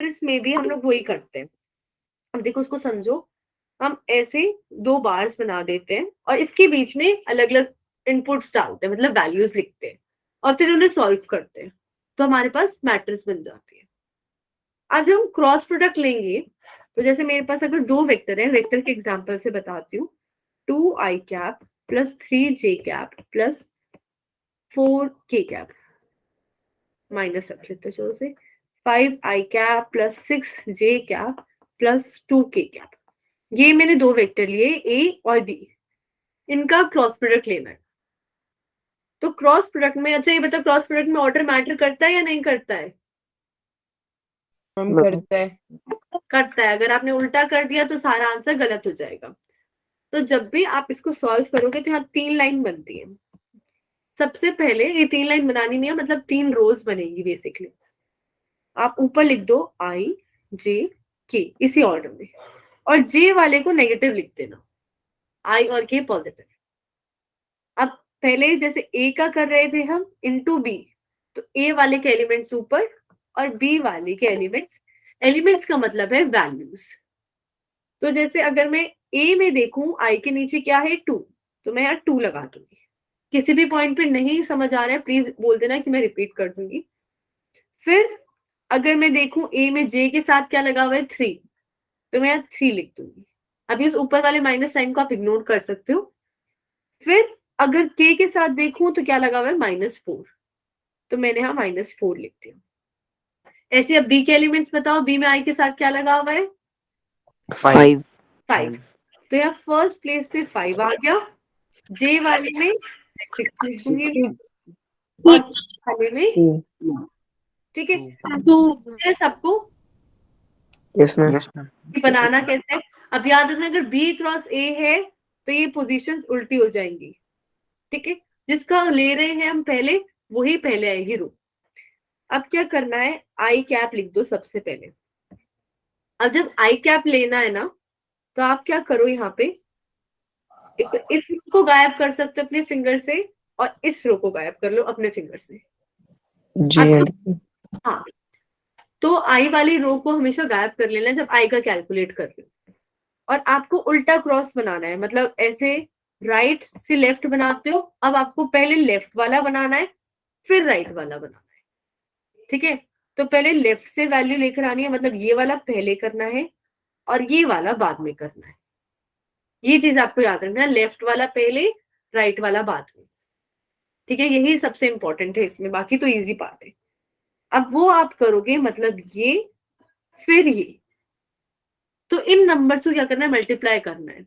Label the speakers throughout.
Speaker 1: Matrix में भी हम लोग वही करते हैं। अब देखो उसको समझो, हम ऐसे 2 बार्स बना देते हैं और इसके बीच में अलग अलग इनपुट्स डालते हैं, मतलब वैल्यूज लिखते हैं और फिर उन्हें सॉल्व करते हैं, तो हमारे पास मैट्रिक्स बन जाती है। अब जब हम क्रॉस प्रोडक्ट लेंगे तो जैसे मेरे पास अगर 2 वेक्टर है, वेक्टर के एग्जांपल से बताती हूँ, 2i cap plus 3j cap plus 4k cap, minus रख लेते चलो से 5i cap plus 6j cap plus 2k cap. ये मैंने 2 वेक्टर लिए a और b, इनका क्रॉस प्रोडक्ट लेना है। तो क्रॉस प्रोडक्ट में, अच्छा ये बता, क्रॉस प्रोडक्ट में ऑर्डर मैटर करता है या नहीं करता है?
Speaker 2: करता है।
Speaker 1: करता है। अगर आपने उल्टा कर दिया तो सारा आंसर गलत हो जाएगा। तो जब भी आप इसको सॉल्व करोगे तो यहाँ 3 लाइन बनती है। सबसे पहले ये 3 लाइन बनानी नहीं है, मतलब 3 रोज बनेगी बेसिकली। आप ऊपर लिख दो i j k इसी ऑर्डर में, और j वाले को नेगेटिव लिख देना, i और k पॉजिटिव। अब पहले जैसे a का कर रहे थे हम इनटू b, तो a वाले के एलिमेंट्स ऊपर और b वाले के एलिमेंट्स का मतलब है वैल्यूज। तो जैसे अगर मैं a में देखूं i के नीचे क्या है 2, तो मैं यहाँ 2 लगा दूंगी। किसी भी पॉइंट पे नहीं समझ आ रहा है प्लीज बोल देना कि मैं रिपीट कर दूंगी। फिर अगर मैं देखूं a में j के साथ क्या लगा हुआ है 3, तो मैं यहाँ 3 लिख दूंगी। अभी उस ऊपर वाले माइनस साइन को आप इग्नोर कर सकते हो। फिर अगर k के साथ देखूं तो क्या लगा हुआ है -4, तो मैंने यहाँ -4 लिख दिया। ऐसे अब b के एलिमेंट्स बताओ, b में i के साथ क्या लगा हुआ है
Speaker 3: 5
Speaker 1: 5, तो यहाँ फर्स्ट प्लेस पे 5 आ गया, j वाले में 6 लिख दूंगी और वाले में, ठीक है सबको।
Speaker 3: Yes ma'am.
Speaker 2: Yes ma'am.
Speaker 1: बनाना कैसे है? अब याद रखना, अगर b क्रॉस a है तो ये पोजीशंस उल्टी हो जाएंगी, ठीक है। जिसका ले रहे हैं हम पहले, वही पहले आएगी रो। अब क्या करना है, आई कैप लिख दो सबसे पहले। अब जब आई कैप लेना है ना, तो आप क्या करो, यहाँ पे एक तो इस रो को गायब कर सकते हो अपने फिंगर से, और इस रो को गायब कर लो अपने फिंगर से।
Speaker 3: जे एंड
Speaker 1: हाँ, तो आई वाली रो को हमेशा गायब कर लेना जब आई का कैलकुलेट कर रहे हो। और आपको उल्टा क्रॉस बनाना है, मतलब ऐसे राइट से लेफ्ट बनाते हो, अब आपको पहले लेफ्ट वाला बनाना है फिर राइट वाला बनाना है, ठीक है। तो पहले लेफ्ट से वैल्यू लेकर आनी है, मतलब ये वाला पहले करना है और ये वाला बाद में करना है। ये चीज आपको याद रखना है, लेफ्ट वाला पहले राइट वाला बाद में, ठीक है। यही सबसे इंपॉर्टेंट है इसमें, बाकी तो इजी पार्ट है। अब वो आप करोगे, मतलब ये फिर ये, तो इन नंबर्स को क्या करना है, मल्टीप्लाई करना है।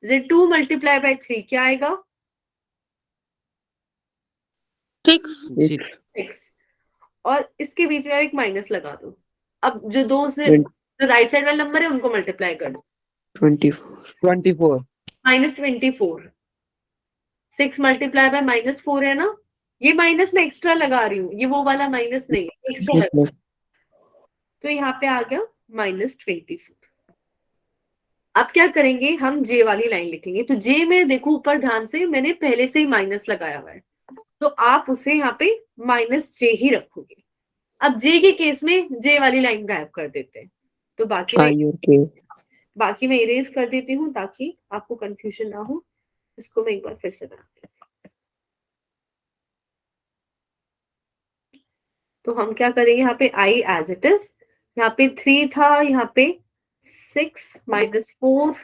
Speaker 1: जैसे 2 × 3 क्या आएगा 6, और इसके बीच में एक माइनस लगा दो। अब जो दो उसने जो राइट साइड वाला नंबर है उनको मल्टीप्लाई कर दो,
Speaker 3: 24
Speaker 1: -24। 6 × -4 है ना, ये माइनस में एक्स्ट्रा लगा रही हूँ, ये वो वाला माइनस नहीं है, एक्स्ट्रा लगा। तो यहाँ पे आ गया -24। अब क्या करेंगे, हम जे वाली लाइन लिखेंगे। तो जे में देखो ऊपर ध्यान से, मैंने पहले से ही माइनस लगाया हुआ है, तो आप उसे यहाँ पे -j ही रखोगे। अब जे के केस में जे वाली लाइन गायब कर देते हैं, तो बाकी मैं इरेज कर देती हूँ ताकि आपको कंफ्यूजन ना हो। इसको मैं एक बार फिर से बनाती हूँ। तो हम क्या करेंगे, यहाँ पे आई एज इट इज, यहाँ पे 3 था, यहाँ पे 6 -4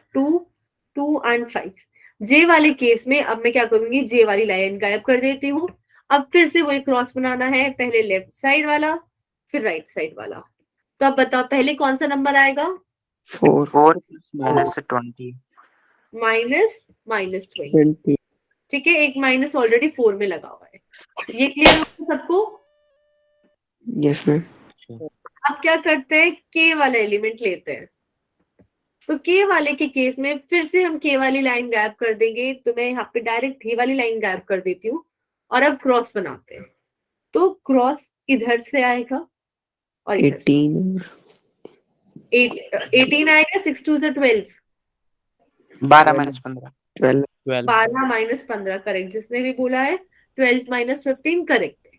Speaker 1: 2 एंड 5। जे वाले केस में अब मैं क्या करूंगी, जे वाली लाइन गायब कर देती हूँ। अब फिर से वही क्रॉस बनाना है, पहले लेफ्ट साइड वाला फिर राइट साइड वाला। तो अब बताओ पहले कौन सा नंबर आएगा,
Speaker 3: 4
Speaker 2: -20
Speaker 1: -20, ठीक है। एक माइनस ऑलरेडी 4 में लगा हुआ है। ये क्लियर हो सबको?
Speaker 3: Yes ma'am.
Speaker 1: अब क्या करते हैं, के वाला एलिमेंट लेते हैं। तो के वाले के केस में फिर से हम के वाली लाइन गायब कर देंगे, तो मैं यहाँ पे डायरेक्ट ये वाली लाइन गायब कर देती हूँ और अब क्रॉस बनाते हैं। तो क्रॉस इधर से आएगा और इधर से 18 आएगा, 6 2 12,
Speaker 2: 12 - 15
Speaker 1: 12 - 15 करेक्ट। जिसने भी बोला है 12 - 15 करेक्ट है।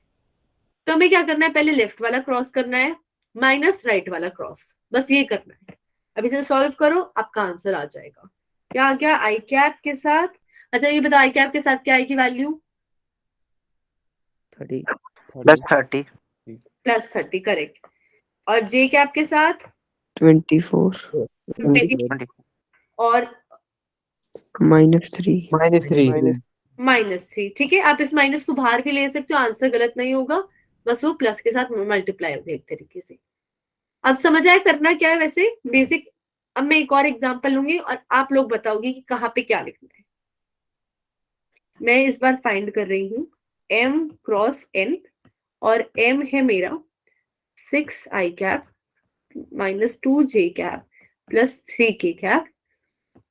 Speaker 1: तो हमें क्या करना है, पहले लेफ्ट वाला क्रॉस करना है, माइनस राइट वाला क्रॉस, बस ये करना है। अब इसे सॉल्व करो, आपका आंसर आ जाएगा। क्या आ गया? आई कैप के साथ, अच्छा ये बताओ आई कैप के साथ क्या आई की वैल्यू?
Speaker 3: 30
Speaker 2: +30
Speaker 1: +30, करेक्ट। और जे कैप के साथ
Speaker 3: 24
Speaker 2: 20
Speaker 1: और
Speaker 3: -3
Speaker 1: -3, ठीक है। आप इस माइनस को बाहर भी ले सकते हो, आंसर गलत नहीं होगा, बस वो प्लस के साथ मल्टीप्लाई होगा एक तरीके से। अब समझ आया करना क्या है वैसे बेसिक। अब मैं एक और एग्जांपल लूंगी और आप लोग बताओगे कि कहाँ पे क्या लिखना है। मैं इस बार फाइंड कर रही हूँ m क्रॉस n, और m है मेरा 6 i cap -2 j cap +3 k cap,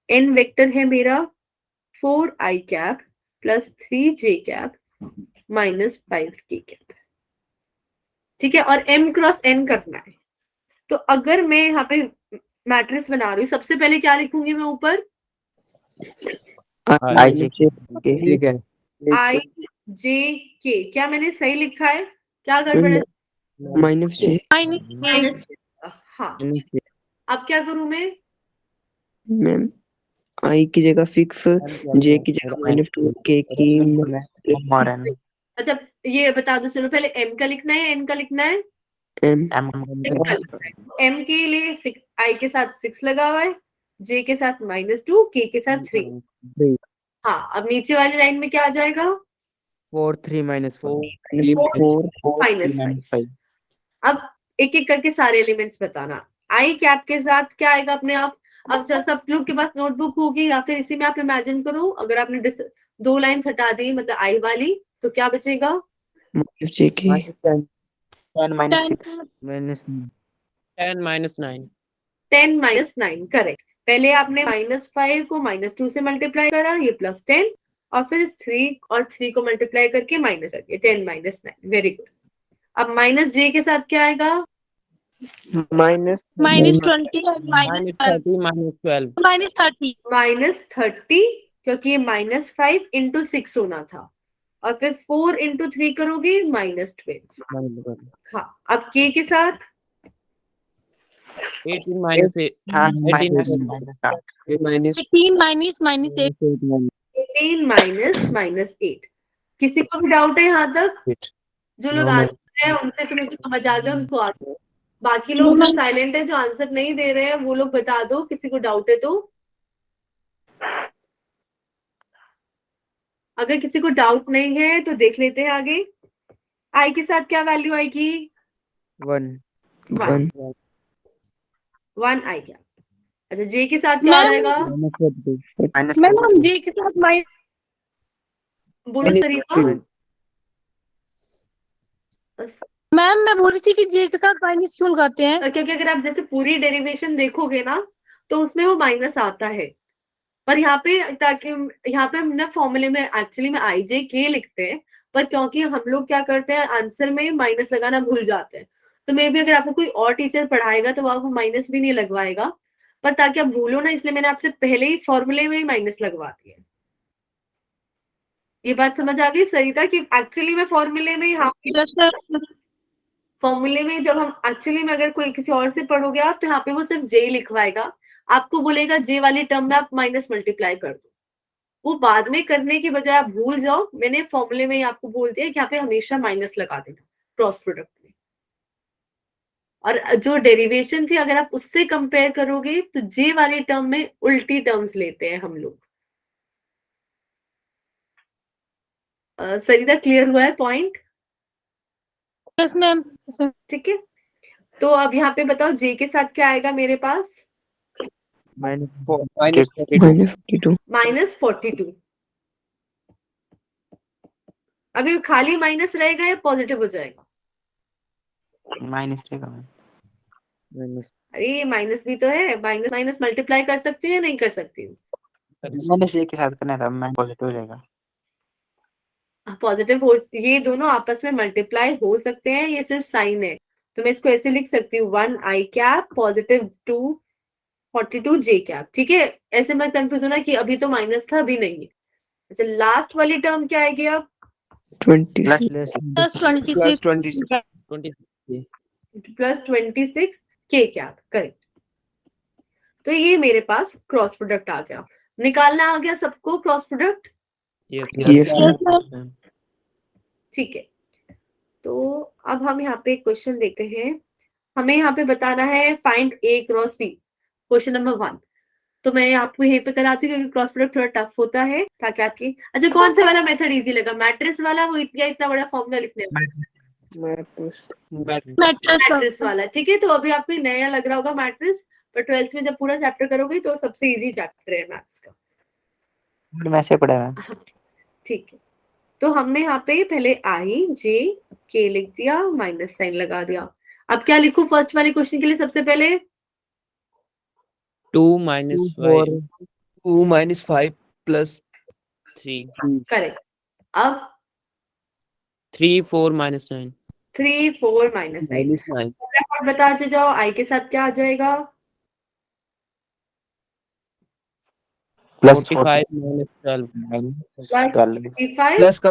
Speaker 1: n vector है मेरा 4 i cap +3 j cap -5 k cap, ठीक है। और m क्रॉस n करना है। तो अगर मैं यहाँ पे मैट्रिक्स बना रही हूँ, सबसे पहले क्या लिखूंगी मैं ऊपर?
Speaker 2: आई जे
Speaker 1: i j k। क्या मैंने सही लिखा है? क्या गड़बड़ है?
Speaker 3: -j
Speaker 1: माइनस, हाँ। अब क्या करूं मैं?
Speaker 3: मैम i की जगह फिक्स, j की जगह -2, k की
Speaker 2: और n
Speaker 1: अच्छा ये बता दो, चलो पहले m का लिखना है, n का लिखना है?
Speaker 3: m
Speaker 2: m
Speaker 1: m के लिए i के साथ 6 लगा हुआ है, j के साथ -2, k के साथ 3। हाँ, अब नीचे वाली लाइन में क्या आ जाएगा?
Speaker 4: 4 3 -4
Speaker 3: 4
Speaker 1: -5। अब एक एक करके सारे एलिमेंट्स बताना। आई कैप के साथ क्या आएगा अपने आप? अब जब सब लोग के पास नोटबुक होगी या फिर इसी में आप इमेजिन करो, अगर आपने 2 लाइन हटा दी मतलब आई वाली, तो क्या बचेगा?
Speaker 3: -j k
Speaker 2: 10 -6
Speaker 4: 10 -9
Speaker 1: 10 - 9, correct. पहले आपने -5 को -2 से मल्टीप्लाई करा, ये +10, और फिर 3 और 3 को मल्टीप्लाई करके माइनस कर दिया, 10 - 9, वेरी गुड। अब -j के साथ क्या आएगा?
Speaker 3: -20
Speaker 4: -30
Speaker 1: क्योंकि ये -5 × 6 होना था, और फिर 4 × 3 करोगे -12। हाँ, अब k के साथ
Speaker 4: 18 -8
Speaker 1: 18 - किसी को भी डाउट है यहाँ तक? जो लोग आंसर है उनसे तो मेरे को समझ आ गया, उनको आ गया। बाकी लोग जो साइलेंट है, जो आंसर नहीं दे रहे हैं, वो लोग बता दो, किसी को डाउट है तो। अगर किसी को डाउट नहीं है तो देख लेते हैं आगे। आई के साथ क्या वैल्यू आएगी?
Speaker 4: 1
Speaker 1: 1 आई क्या? अच्छा, जे के साथ क्या आ जाएगा?
Speaker 2: -42
Speaker 5: के साथ
Speaker 1: बोलो सरिता।
Speaker 5: मैम मैं बोल रही थी कि जे के साथ माइनस क्यों लगाते हैं?
Speaker 1: क्योंकि अगर आप जैसे पूरी डेरिवेशन देखोगे ना, तो उसमें वो माइनस आता है, पर यहाँ पे ताकि यहाँ पे हम ना फॉर्मूले में एक्चुअली में आई जे के लिखते हैं, पर क्योंकि हम लोग क्या करते हैं आंसर में माइनस लगाना भूल जाते हैं, तो मे भी अगर आपको कोई और टीचर पढ़ाएगा तो वो आपको माइनस भी नहीं लगवाएगा, पर ताकि आप भूलो ना, इसलिए मैंने आपसे पहले ही फॉर्मूले में ही माइनस लगवा दिया। ये बात समझ आ गई सरिता कि एक्चुअली में फॉर्मूले में यहाँ फॉर्मूले में जब हम एक्चुअली में अगर कोई किसी और से पढ़ोगे आप, तो यहाँ पे वो सिर्फ जे लिखवाएगा, आपको बोलेगा जे वाली टर्म में आप माइनस मल्टीप्लाई कर दो। वो बाद में करने की बजाय आप भूल जाओ, मैंने फॉर्मूले में आपको बोल दिया कि यहाँ पे हमेशा माइनस लगा देना क्रॉस प्रोडक्ट में। और जो डेरिवेशन थी अगर आप उससे कंपेयर करोगे तो जे वाली टर्म में उल्टी टर्म्स लेते हैं हम लोग। सरिता क्लियर हुआ है पॉइंट?
Speaker 5: Yes ma'am.
Speaker 1: ठीक है, तो अब यहाँ पे बताओ जे के साथ क्या आएगा मेरे पास? -42। अभी खाली माइनस रहेगा या पॉजिटिव हो जाएगा?
Speaker 2: माइनस रहेगा।
Speaker 1: अरे माइनस भी तो है, माइनस माइनस मल्टीप्लाई कर सकती हूँ या नहीं कर सकती हूँ?
Speaker 2: माइनस एक के साथ करना था, मैं पॉजिटिव रहेगा।
Speaker 1: पॉजिटिव हो, ये दोनों आपस में मल्टीप्लाई हो सकते हैं, ये सिर्फ साइन है, तो मैं इसको ऐसे लिख सकती हूँ 1 आई कैप +2 42 जे कैप, ठीक है। ऐसे मत कंफ्यूज होना कि अभी तो माइनस था अभी नहीं है। अच्छा, लास्ट वाली टर्म क्या आएगी अब?
Speaker 3: 20
Speaker 5: +23
Speaker 1: प्लस 26 के कैप, करेक्ट। तो ये मेरे पास क्रॉस प्रोडक्ट आ गया। निकालना आ गया सबको cross product?
Speaker 4: Yes.
Speaker 3: Yes, ma'am.
Speaker 4: ma'am.
Speaker 1: ठीक है, तो अब हम यहाँ पे क्वेश्चन देखते हैं। हमें यहाँ पे बताना है फाइंड ए क्रॉस बी, क्वेश्चन नंबर 1। तो मैं आपको यहीं पे कराती हूँ क्योंकि क्रॉस प्रोडक्ट थोड़ा टफ होता है, ताकि आपकी अच्छा कौन सा वाला मेथड इजी लगा? मैट्रिक्स वाला, वो इतना बड़ा फॉर्मूला लिखने वाला? मैट्रिक्स वाला, ठीक है। तो अभी आपको नया लग रहा होगा मैट्रिक्स, पर 12th में जब पूरा चैप्टर करोगे तो सबसे इजी चैप्टर है मैथ्स का।
Speaker 2: में से पढ़ा है।
Speaker 1: ठीक है, तो हमने यहाँ पे पहले आई जे के लिख दिया, माइनस साइन लगा दिया। अब क्या लिखूं फर्स्ट वाले क्वेश्चन के लिए? सबसे पहले
Speaker 4: 2 minus 5
Speaker 3: 2 minus 5 plus
Speaker 4: 3
Speaker 1: करेक्ट। अब
Speaker 4: 3 4 minus 9
Speaker 1: 3 4 माइनस 9
Speaker 3: minus 9
Speaker 1: बताते जाओ आई के साथ क्या आ जाएगा?
Speaker 2: प्लस
Speaker 4: 45 minus 12
Speaker 1: प्लस
Speaker 2: 12
Speaker 1: 55
Speaker 3: plus का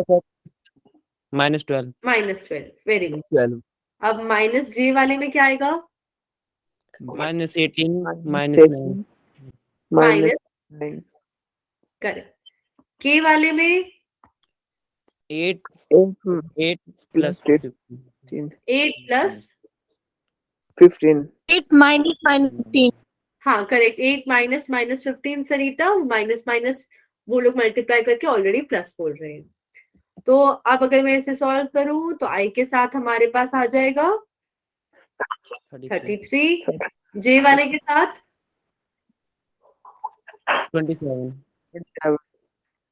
Speaker 4: minus 12
Speaker 1: माइनस 12, वेरी गुड।
Speaker 3: 12
Speaker 1: अब माइनस जे वाले में क्या आएगा?
Speaker 4: minus 18 minus 9
Speaker 3: minus 9
Speaker 1: correct. के वाले में
Speaker 4: 8
Speaker 3: 8
Speaker 4: 8 plus
Speaker 3: 8
Speaker 4: 15
Speaker 1: 8 प्लस
Speaker 3: 15
Speaker 5: 8 minus 15
Speaker 1: हाँ करेक्ट, 8 माइनस माइनस 15 सरिता, माइनस माइनस वो लोग मल्टीप्लाई करके ऑलरेडी प्लस बोल रहे हैं। तो अब अगर मैं इसे सॉल्व करूं तो आई के साथ हमारे पास आ जाएगा 33, जे वाले के साथ
Speaker 4: 27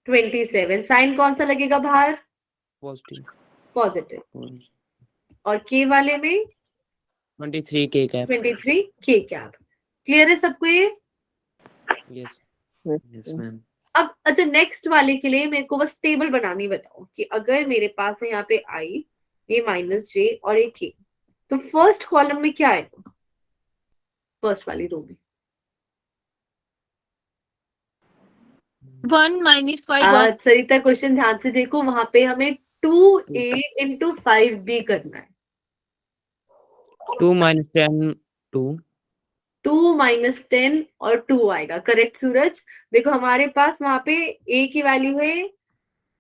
Speaker 1: 27। साइन कौन सा लगेगा बाहर?
Speaker 4: positive
Speaker 1: positive. और के वाले में
Speaker 4: 23 k cap
Speaker 1: 23 के कैप। क्लियर है सबको ये?
Speaker 4: yes ma'am
Speaker 1: अब अच्छा नेक्स्ट वाले के लिए मेरे को बस टेबल बनानी बताओ कि अगर मेरे पास है यहाँ पे आई, ये माइनस जे और ये के, तो फर्स्ट कॉलम में क्या आएगा? फर्स्ट वाली रो में
Speaker 5: 1 minus 5
Speaker 1: सरिता क्वेश्चन ध्यान से देखो, वहां पे हमें 2a into 5b करना है।
Speaker 4: 2 minus 10 2
Speaker 1: 2 माइनस 10 और 2 आएगा, करेक्ट सूरज। देखो हमारे पास वहां पे a की वैल्यू है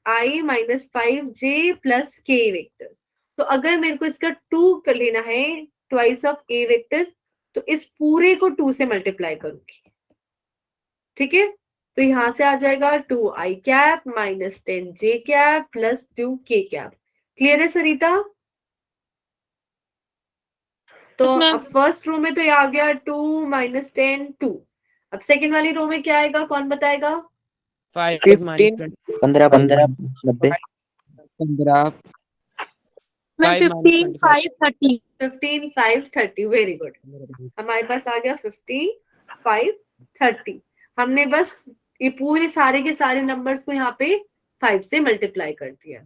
Speaker 1: i minus 5j plus k vector. तो अगर मेरे को इसका 2 कर लेना है ट्वाइस ऑफ a वेक्टर, तो इस पूरे को 2 से मल्टीप्लाई करूंगी, ठीक है। तो यहां से आ जाएगा 2i cap minus 10j cap plus 2k cap. Clear है सरिता? तो
Speaker 5: Yes, ma'am.
Speaker 1: अब फर्स्ट रो में तो ये आ गया 2 माइनस 10 2। अब सेकंड वाली रो में क्या आएगा, कौन बताएगा?
Speaker 4: 5
Speaker 3: 15
Speaker 4: minus
Speaker 2: 15 15 90
Speaker 3: 15
Speaker 5: मैं 15 5 30
Speaker 1: 15 5 30, वेरी गुड। हमारे पास आ गया 15 5 30। हमने बस ये पूरे सारे के सारे नंबर्स को यहाँ पे 5 से मल्टीप्लाई कर दिया,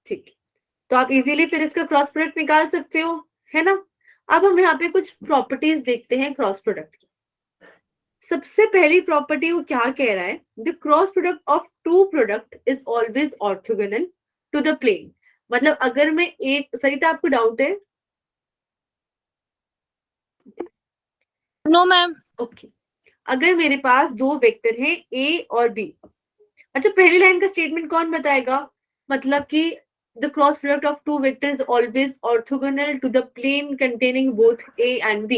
Speaker 1: ठीक। तो आप इजीली फिर इसका क्रॉस प्रोडक्ट निकाल सकते हो, है ना। अब हम यहाँ पे कुछ प्रॉपर्टीज देखते हैं क्रॉस प्रोडक्ट की। सबसे पहली प्रॉपर्टी वो क्या कह रहा है? The cross product of two product is always orthogonal to the plane. मतलब अगर मैं एक, सरिता आपको डाउट है?
Speaker 5: नो मैम
Speaker 1: ओके, अगर मेरे पास दो वेक्टर हैं ए और बी, अच्छा पहली लाइन का स्टेटमेंट कौन बताएगा? मतलब कि the cross product of two vectors is always orthogonal to the plane containing both A and B.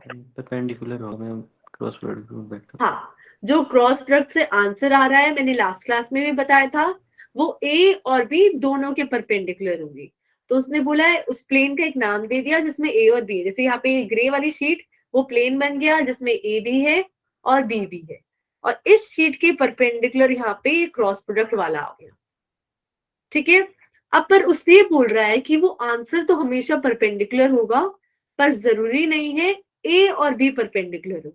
Speaker 6: Perpendicular होगा क्रॉस प्रोडक्ट।
Speaker 1: हाँ, जो क्रॉस प्रोडक्ट से आंसर आ रहा है, मैंने लास्ट क्लास में भी बताया था, वो A और B दोनों के परपेंडिकुलर होंगी। तो उसने बोला है, उस प्लेन का एक नाम दे दिया जिसमें A और B है। जैसे यहाँ पे ग्रे वाली शीट, वो प्लेन बन गया जिसमें A भी है और B भी है, और इस शीट के परपेंडिकुलर यहाँ पे क्रॉस प्रोडक्ट वाला आ गया, ठीक है। अब पर उसने बोल रहा है कि वो आंसर तो हमेशा परपेंडिकुलर होगा, पर जरूरी नहीं है ए और बी परपेंडिकुलर हो।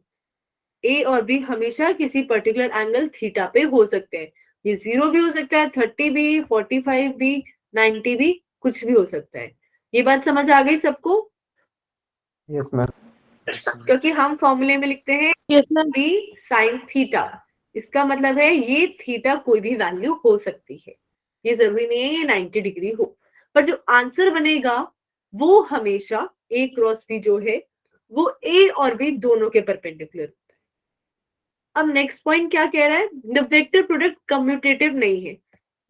Speaker 1: ए और बी हमेशा किसी पर्टिकुलर एंगल थीटा पे हो सकते हैं। ये 0 भी हो सकता है, 30 भी, 45 भी, 90 भी, कुछ भी हो सकता है। ये बात समझ आ गई सबको?
Speaker 6: Yes ma'am.
Speaker 1: क्योंकि हम फॉर्मूले में लिखते हैं
Speaker 5: yes ma'am
Speaker 1: B sine theta, इसका मतलब है ये थीटा कोई भी वैल्यू हो सकती है, ये जरूरी नहीं है ये 90 डिग्री हो, पर जो आंसर बनेगा वो हमेशा ए क्रॉस बी जो है वो ए और बी दोनों के परपेंडिकुलर होता है। अब नेक्स्ट पॉइंट क्या कह रहा है, द वेक्टर प्रोडक्ट कम्यूटेटिव नहीं है।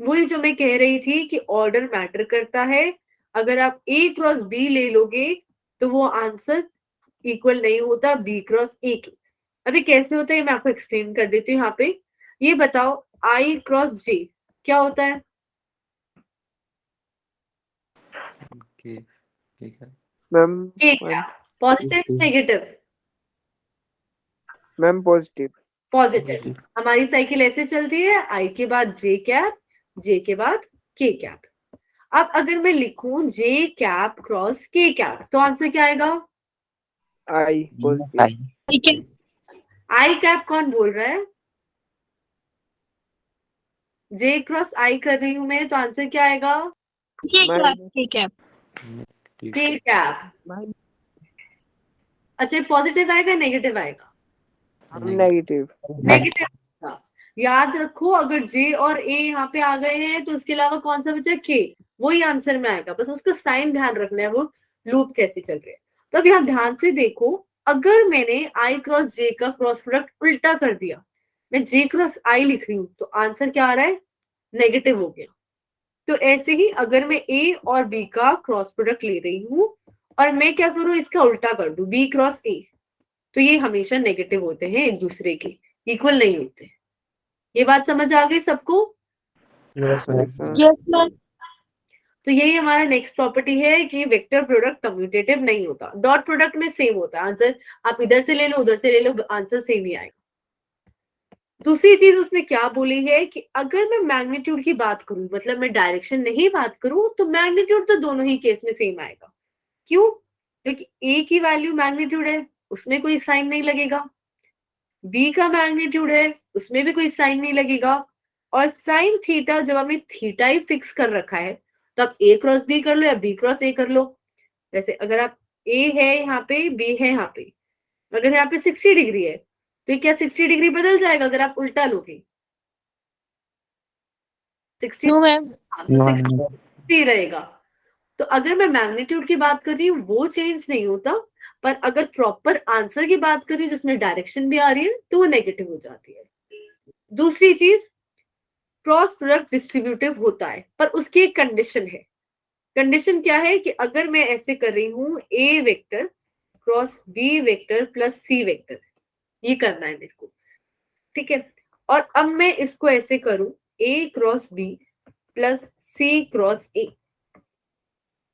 Speaker 1: वही जो मैं कह रही थी कि ऑर्डर मैटर करता है। अगर आप ए क्रॉस बी ले लोगे तो वो आंसर इक्वल नहीं होता बी क्रॉस ए के। अभी कैसे होता है मैं आपको एक्सप्लेन कर देती हूँ यहाँ पे। ये बताओ आई क्रॉस जे क्या होता है?
Speaker 6: ओके ठीक है
Speaker 3: मैम
Speaker 1: के क्या, positive negative?
Speaker 3: Ma'am positive.
Speaker 1: Positive. हमारी साइकिल ऐसे चलती है, आई के बाद जे कैप, जे के बाद के कैप। अब अगर मैं लिखूं जे कैप क्रॉस के कैप तो आंसर क्या आएगा?
Speaker 3: आई पॉजिटिव।
Speaker 1: आई कैप कौन बोल रहा है? जे क्रॉस आई कर रही हूं मैं, तो आंसर क्या आएगा?
Speaker 5: के कैप।
Speaker 1: के कैप। अच्छा पॉजिटिव आएगा नेगेटिव आएगा?
Speaker 3: नेगेटिव।
Speaker 1: नेगेटिव। याद रखो अगर जे और ए यहाँ पे आ गए हैं तो उसके अलावा कौन सा बचा? के, वही आंसर में आएगा, बस उसका साइन ध्यान रखना है, वो लूप कैसे चल रहे हैं। तो अब यहाँ ध्यान से देखो, अगर मैंने आई क्रॉस जे का क्रॉस प्रोडक्ट उल्टा कर दिया, मैं जे क्रॉस आई लिख रही हूँ तो आंसर क्या आ रहा है? नेगेटिव हो गया। तो ऐसे ही अगर मैं ए और बी का क्रॉस प्रोडक्ट ले रही हूँ और मैं क्या करूँ, इसका उल्टा कर दूं बी क्रॉस ए, तो ये हमेशा नेगेटिव होते हैं, एक दूसरे के इक्वल नहीं होते। ये बात समझ आ गई सबको?
Speaker 5: Yes ma'am.
Speaker 1: तो यही हमारा नेक्स्ट प्रॉपर्टी है कि वेक्टर प्रोडक्ट कम्यूटेटिव नहीं होता। डॉट प्रोडक्ट में सेम होता है, आंसर आप इधर से ले लो उधर से ले लो, आंसर सेम ही आएगा। दूसरी चीज उसने क्या बोली है कि अगर मैं मैग्नीट्यूड की बात करूं, मतलब मैं डायरेक्शन नहीं बात करूं, तो मैग्नीट्यूड तो दोनों ही केस में सेम आएगा। क्यों? क्योंकि ए की वैल्यू मैग्नीट्यूड है, उसमें कोई साइन नहीं लगेगा। बी का मैग्नीट्यूड है, उसमें भी कोई साइन नहीं लगेगा। और साइन थीटा जब हमने थीटा ही फिक्स कर रखा है तो आप ए क्रॉस बी कर लो या बी क्रॉस ए कर लो। जैसे अगर आप ए है यहाँ पे, बी है यहाँ पे, अगर यहाँ पे 60 डिग्री है तो क्या 60 डिग्री बदल जाएगा अगर आप उल्टा लोगे? 60
Speaker 5: नो मैम।
Speaker 1: तो 60 रहेगा। तो अगर मैं मैग्नीट्यूड की बात कर रही हूँ वो चेंज नहीं होता, पर अगर प्रॉपर आंसर की बात कर रही हूँ जिसमें डायरेक्शन भी आ रही है तो वो नेगेटिव हो जाती है। दूसरी चीज, क्रॉस प्रोडक्ट डिस्ट्रीब्यूटिव होता है, पर उसकी एक कंडीशन है। कंडीशन क्या है कि अगर मैं ऐसे कर रही हूँ A vector cross B vector plus C vector, ये करना है मेरे को, ठीक है। और अब मैं इसको ऐसे करूं A cross B plus C cross A,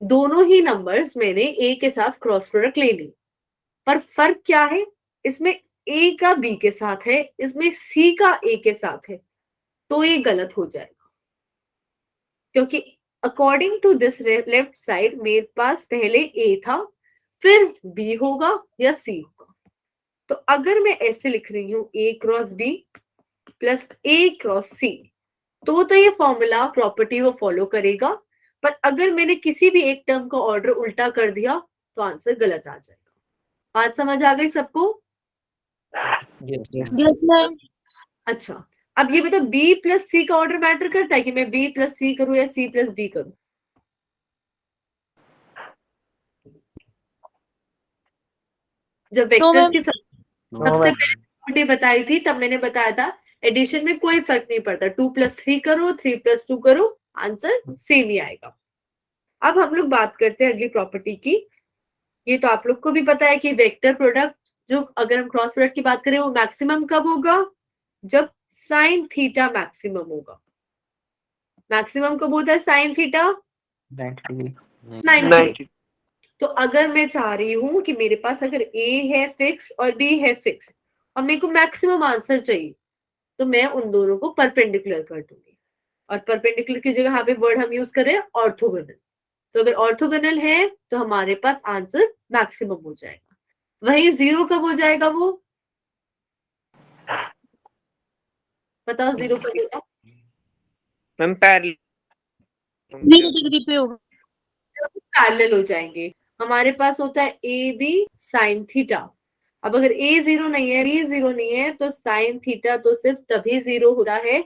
Speaker 1: दोनों ही नंबर्स मैंने ए के साथ क्रॉस प्रोडक्ट ले ली, पर फर्क क्या है, इसमें ए का बी के साथ है, इसमें सी का ए के साथ है, तो ये गलत हो जाएगा। क्योंकि according to this left side मेरे पास पहले ए था, फिर बी होगा या सी होगा। तो अगर मैं ऐसे लिख रही हूँ ए क्रॉस बी प्लस ए क्रॉस सी, तो ये फॉर्मूला प्रॉपर्टी वो फॉलो करेगा। पर अगर मैंने किसी भी एक टर्म का ऑर्डर उल्टा कर दिया तो आंसर गलत आ जाएगा। बात समझ आ गई सबको?
Speaker 5: Yes ma'am.
Speaker 1: अच्छा, अब ये बताओ बी प्लस सी का ऑर्डर मैटर करता है कि मैं बी प्लस सी करूं या सी प्लस बी करूं? जब वेक्टर्स की सबसे पहले प्रॉपर्टी बताई थी तब मैंने बताया था एडिशन में कोई फर्क नहीं पड़ता, 2+3 करो 3+2 करो, आंसर सेम ही आएगा। अब हम लोग बात करते हैं अगली प्रॉपर्टी की। ये तो आप लोग को भी पता है कि वेक्टर प्रोडक्ट जो अगर हम क्रॉस प्रोडक्ट की बात करें वो मैक्सिमम कब होगा? जब साइन थीटा मैक्सिमम होगा। मैक्सिमम कब होता है साइन थीटा? 90। तो अगर मैं चाह रही हूं कि मेरे पास अगर ए है फिक्स और बी है फिक्स और मेरे को मैक्सिमम आंसर चाहिए, तो मैं उन दोनों को परपेंडिकुलर कर दूंगी। और परपेंडिकुलर की जगह यहाँ पे वर्ड हम यूज कर रहे हैं ऑर्थोगोनल। तो अगर ऑर्थोगोनल है तो हमारे पास आंसर मैक्सिमम हो जाएगा। वही जीरो कब हो जाएगा? वो बताओ जीरो कब होगा?
Speaker 3: मैम पैरेलल
Speaker 5: 0 डिग्री पे होगा।
Speaker 1: पैरेलल हो जाएंगे। हमारे पास होता है ए बी साइन थीटा। अब अगर ए जीरो नहीं है, बी जीरो नहीं है, तो साइन थीटा तो सिर्फ तभी जीरो होता है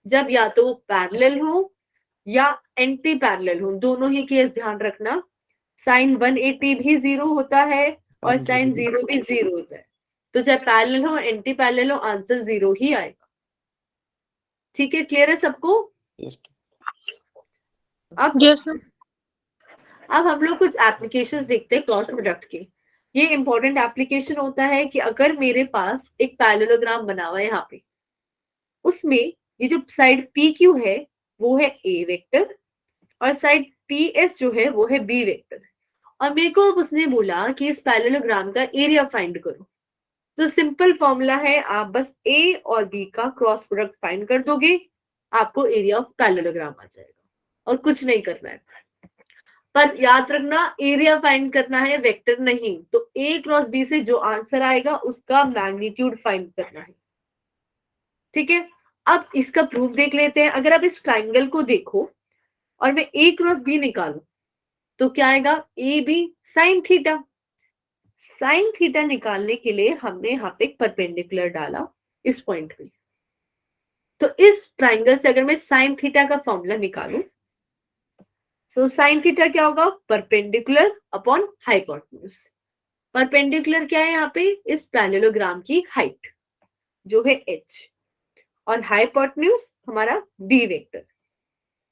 Speaker 1: जब या तो वो पैरेलल हो या एंटी पैरेलल हो, दोनों ही केस ध्यान रखना। साइन 180 भी 0 होता है और साइन 0 भी 0 होता है। तो चाहे पैरेलल हो एंटी पैरेलल हो, आंसर 0 ही आएगा। ठीक है, क्लियर है सबको? अब
Speaker 5: यस
Speaker 1: अब हम लोग कुछ एप्लीकेशंस देखते हैं क्रॉस प्रोडक्ट के। ये इंपॉर्टेंट एप्लीकेशन होता है कि अगर मेरे पास एक पैरेललोग्राम बना हुआ है यहाँ पे, उसमें ये जो साइड पी क्यू है वो है ए वेक्टर और साइड पी एस जो है वो है बी वेक्टर, और मेरे को अब उसने बोला कि इस पैरेललोग्राम का एरिया फाइंड करो। तो सिंपल फॉर्मूला है, आप बस ए और बी का क्रॉस प्रोडक्ट फाइंड कर दोगे, आपको एरिया ऑफ पैरेललोग्राम आ जाएगा और कुछ नहीं करना है। पर याद रखना, एरिया फाइंड करना है, वेक्टर नहीं। तो ए क्रॉस बी से जो आंसर आएगा उसका मैग्नीट्यूड फाइंड करना है। ठीक है, अब इसका प्रूफ देख लेते हैं। अगर आप इस ट्राइंगल को देखो और मैं ए क्रॉस बी निकालूं तो क्या आएगा, A B sine theta. Sine theta निकालने के लिए हमने यहाँ पे एक परपेंडिकुलर डाला इस पॉइंट पे। तो इस ट्राइंगल से अगर मैं साइन थीटा का फॉर्मूला निकालूं, सो साइन थीटा क्या होगा, परपेंडिकुलर अपॉन हाइपोटेन्यूज। परपेंडिकुलर क्या है यहाँ पे, इस पैरेललोग्राम की हाइट जो है h और हाइपोटेन्यूज हमारा b वेक्टर।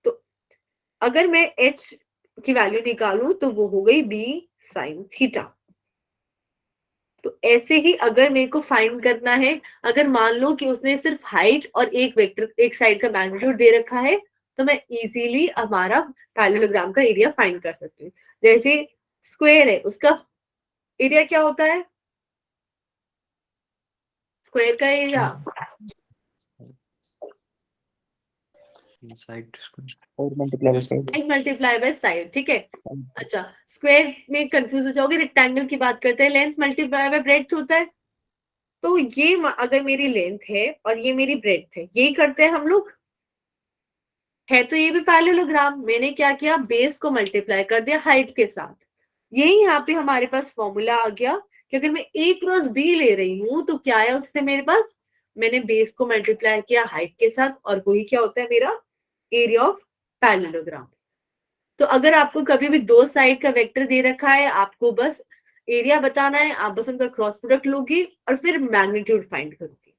Speaker 1: तो अगर मैं h की वैल्यू निकालूं तो वो हो गई b साइन थीटा। तो ऐसे ही अगर मेरे को फाइंड करना है, अगर मान लो कि उसने सिर्फ हाइट और एक वेक्टर, एक साइड का मैग्नीट्यूड दे रखा है, तो मैं इजीली हमारा पैरेललोग्राम का एरिया फाइंड कर सकती हूँ। जैसे स्क्वायर है, उसका एरिया क्या होता है, स्क्वायर का एरिया
Speaker 6: साइड
Speaker 2: और multiply by side.
Speaker 1: Side multiply by side. ठीक है, अच्छा स्क्वायर में कंफ्यूज हो जाओगे, रेक्टेंगल की बात करते हैं, लेंथ मल्टीप्लाई बाय ब्रेड्थ होता है। तो ये अगर मेरी लेंथ है और ये मेरी ब्रेड्थ है, यही करते हैं हम लोग, है तो ये भी पैरेललोग्राम। मैंने क्या किया, बेस को मल्टीप्लाई कर दिया हाइट के साथ। यही यहाँ पे हमारे पास फॉर्मूला आ गया कि अगर मैं ए क्रॉस बी ले रही हूँ तो क्या है उससे मेरे पास, मैंने बेस को मल्टीप्लाई किया हाइट के साथ और वही क्या होता है मेरा एरिया ऑफ पैरेललोग्राम। तो अगर आपको कभी भी दो साइड का वेक्टर दे रखा है, आपको बस एरिया बताना है, आप बस उनका क्रॉस प्रोडक्ट लोगी और फिर मैग्नीट्यूड फाइंड करोगी।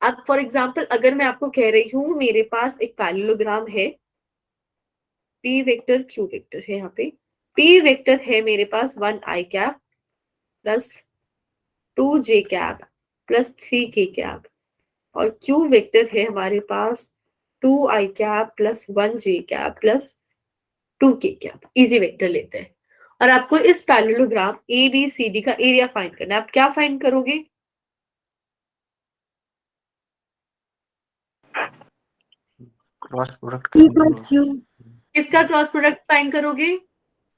Speaker 1: अब फॉर एग्जांपल अगर मैं आपको कह रही हूँ मेरे पास एक पैरेललोग्राम है, पी वेक्टर क्यू वेक्टर है, यहाँ पे पी वेक्टर है मेरे पास 1 i cap plus 2 j cap plus 3 k cap, और क्यू वेक्टर है हमारे पास 2 i cap plus 1 j cap plus 2 k cap. Easy vector लेते हैं और आपको इस parallelogram A B C D का एरिया फाइंड करना है। आप क्या फाइंड करोगे,
Speaker 2: क्रॉस प्रोडक्ट
Speaker 5: P और Q,
Speaker 1: किसका क्रॉस प्रोडक्ट फाइंड करोगे,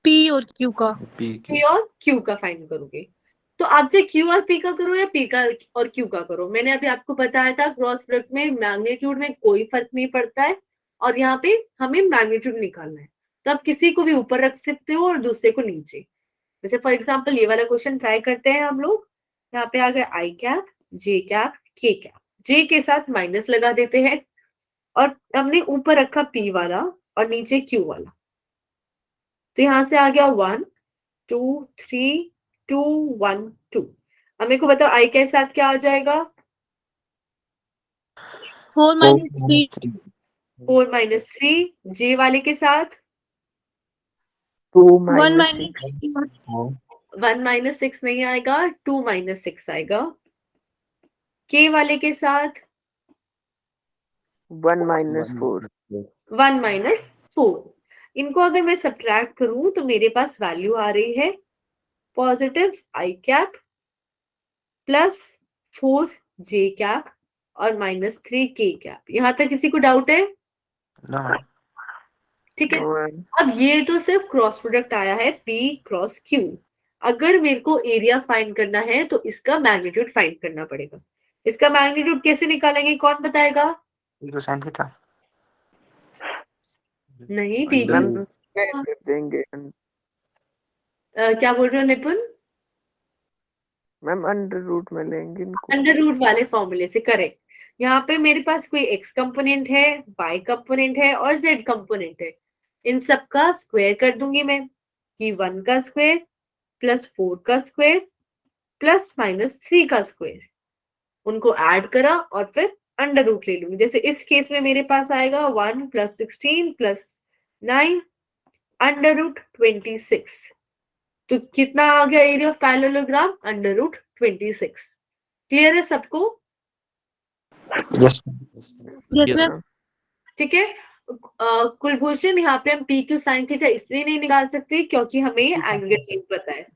Speaker 5: P और Q का।
Speaker 1: P और Q का फाइंड करोगे। तो आप चाहे Q और P का करो या P का और Q का करो, मैंने अभी आपको बताया था क्रॉस प्रोडक्ट में मैग्नीट्यूड में कोई फर्क नहीं पड़ता है और यहाँ पे हमें मैग्नीट्यूड निकालना है। तो आप किसी को भी ऊपर रख सकते हो और दूसरे को नीचे। जैसे फॉर एग्जाम्पल ये वाला क्वेश्चन ट्राई करते हैं हम लोग। यहाँ पे आ गया आई कैप जे कैप के कैप, जे के साथ माइनस लगा देते हैं और हमने ऊपर रखा P वाला और नीचे Q वाला। तो यहां से आ गया 1 2 3 2 1 2। अब मेरे को बताओ आई के साथ क्या आ जाएगा,
Speaker 5: 4 minus 3,
Speaker 1: 4 माइनस 3, जे वाले के साथ
Speaker 3: 2
Speaker 5: 1
Speaker 3: minus
Speaker 5: minus
Speaker 3: 6
Speaker 5: 6,
Speaker 1: 1 माइनस 6 नहीं आएगा, 2 माइनस 6 आएगा। के वाले के साथ
Speaker 3: 1 minus 4
Speaker 1: 1 माइनस 4। इनको अगर मैं सब्ट्रैक्ट करूं तो मेरे पास वैल्यू आ रही है पॉजिटिव आई कैप प्लस 4 जे कैप और माइनस 3 के कैप। यहां तक किसी को डाउट है,
Speaker 2: ना
Speaker 1: ठीक है।
Speaker 3: और
Speaker 1: अब ये तो सिर्फ क्रॉस प्रोडक्ट आया है P क्रॉस Q। अगर मेरे को एरिया फाइंड करना है तो इसका मैग्नीट्यूड फाइंड करना पड़ेगा। इसका मैग्नीट्यूड कैसे निकालेंगे, कौन बताएगा,
Speaker 2: साइन थीटा।
Speaker 1: नहीं P
Speaker 3: मैम
Speaker 1: की
Speaker 3: कर देंगे
Speaker 1: क्या बोल रहे हो निपुण,
Speaker 3: मैम अंडर रूट में लेंगे इनको।
Speaker 1: अंडर रूट वाले फॉर्मूले से, करेक्ट। यहाँ पे मेरे पास कोई x कंपोनेंट है, y कंपोनेंट है और z कंपोनेंट है। इन सब का स्क्वायर कर दूंगी मैं कि 1 का स्क्वायर प्लस 4 का स्क्वायर प्लस माइनस 3 का स्क्वायर, उनको ऐड करा और फिर अंडर रूट ले लूंगी। जैसे इस केस में मेरे पास आएगा 1 प्लस 16 प्लस 9 अंडर रूट 26। तो कितना आ गया area of parallelogram? Under root 26। Clear है सबको?
Speaker 2: Yes
Speaker 6: Yes, ma'am.
Speaker 5: Yes
Speaker 4: Yes.
Speaker 5: Ma'am.
Speaker 1: ठीक है। कुलभूषण, यहाँ पे हम पी क्यू साइन थीटा इसलिए नहीं निकाल सकते क्योंकि हमें एंगल नहीं पता है।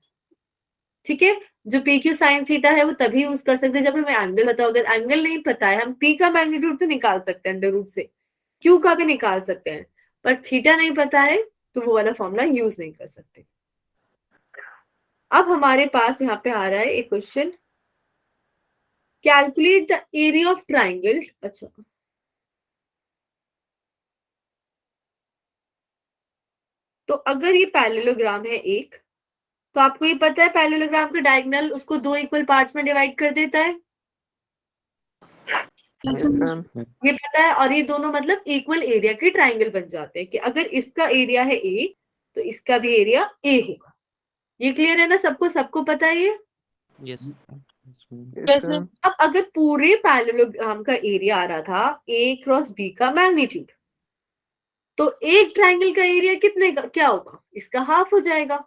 Speaker 1: ठीक है, जो पी क्यू साइन थीटा है वो तभी यूज कर सकते हैं जब हमें एंगल पता हो। अगर एंगल नहीं पता है, हम पी का मैग्नीट्यूड तो निकाल सकते हैं अंडर रूट से, क्यू का भी निकाल सकते हैं, पर थीटा नहीं पता है तो वो वाला फॉर्मूला यूज नहीं कर सकते। अब हमारे पास यहाँ पे आ रहा है एक question, calculate the area of triangle. अच्छा, तो अगर ये पैरेललोग्राम है एक, तो आपको ये पता है पैरेललोग्राम का डायगोनल उसको दो इक्वल पार्ट्स में डिवाइड कर देता है,
Speaker 3: मैम।
Speaker 1: ये पता है। और ये दोनों मतलब इक्वल एरिया के ट्राइंगल बन जाते हैं कि अगर इसका एरिया है ए तो इसका भी एरिया ए होगा। ये क्लियर है ना सबको? सबको पता है ये?
Speaker 4: Yes.
Speaker 6: Yes, ma'am.
Speaker 5: Yes ma'am.
Speaker 1: अब अगर पूरे पैरेललोग्राम का एरिया आ रहा था ए क्रॉस बी का मैग्नीट्यूड, तो एक ट्राइंगल का एरिया कितने का क्या होगा? इसका हाफ हो जाएगा।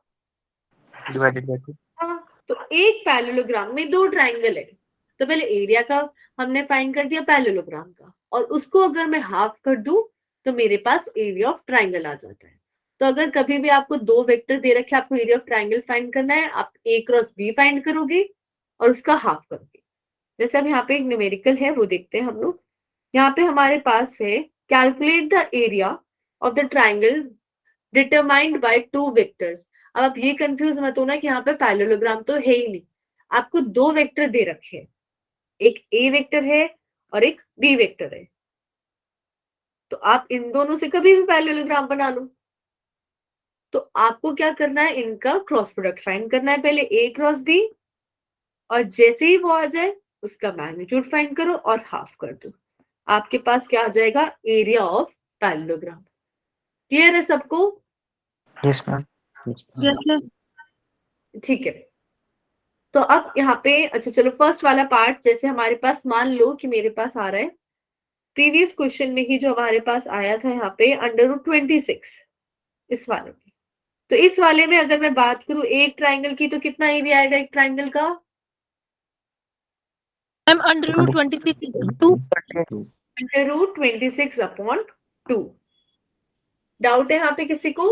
Speaker 2: Divided by 2।
Speaker 1: हाँ, तो एक पैरेललोग्राम में दो ट्राइंगल है, तो पहले एरिया का हमने फाइंड कर दिया पैरेललोग्राम का, और उसको अगर मैं हाफ कर दूं तो मेरे पास एरिया ऑफ ट्राइंगल आ जाता है। तो अगर कभी भी आपको दो वेक्टर दे रखे, आपको एरिया ऑफ ट्राइंगल फाइंड करना है, आप ए क्रॉस बी फाइंड करोगे और उसका हाफ करोगे। जैसे अब यहाँ पे एक न्यूमेरिकल है वो देखते हैं हम लोग। यहाँ पे हमारे पास है calculate the area of the triangle determined by two vectors. अब आप ये कंफ्यूज मत होना कि यहाँ पे पैरेललोग्राम तो है ही नहीं, आपको दो वेक्टर दे रखे हैं, एक ए वेक्टर है और एक बी वेक्टर है, तो आप इन दोनों से कभी भी पैरेललोग्राम बना लो। तो आपको क्या करना है, इनका क्रॉस प्रोडक्ट फाइंड करना है, पहले ए क्रॉस बी, और जैसे ही वो आ जाए उसका मैग्नीट्यूड फाइंड करो और हाफ कर दो, आपके पास क्या आ जाएगा? Area of parallelogram. क्लियर है सबको?
Speaker 2: Yes ma'am.
Speaker 6: Yes, ma'am.
Speaker 5: Yes ma'am.
Speaker 1: ठीक है, तो अब यहाँ पे अच्छा चलो फर्स्ट वाला पार्ट, जैसे हमारे पास मान लो कि मेरे पास आ रहा है प्रीवियस क्वेश्चन में ही जो हमारे पास आया था यहाँ पे अंडर रूट 26, इस वाले में। तो इस वाले में अगर मैं बात करूं एक ट्राइंगल की, तो कितना एरिया आएगा एक ट्राइंगल का?
Speaker 5: Ma'am under root 26 2।
Speaker 6: Two.
Speaker 1: Under root 26 upon 2। Doubt है यहाँ पे किसी को?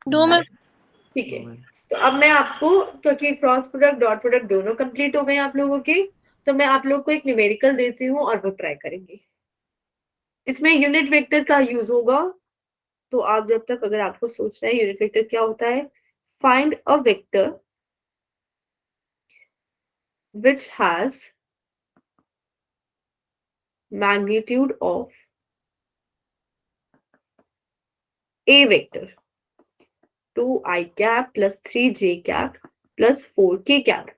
Speaker 5: दो मैम।
Speaker 1: ठीक है,
Speaker 6: No, ma'am.
Speaker 1: तो अब मैं आपको, क्योंकि क्रॉस प्रोडक्ट डॉट प्रोडक्ट दोनों कंप्लीट हो गए आप लोगों के, तो मैं आप लोग को एक न्यूमेरिकल देती हूँ और वो ट्राई करेंगे। इसमें यूनिट वेक्टर का यूज होगा, तो आप जब तक अगर आपको सोचना है यूनिट वेक्टर क्या होता है, find a vector which has magnitude of a vector 2i cap plus 3j cap plus 4k cap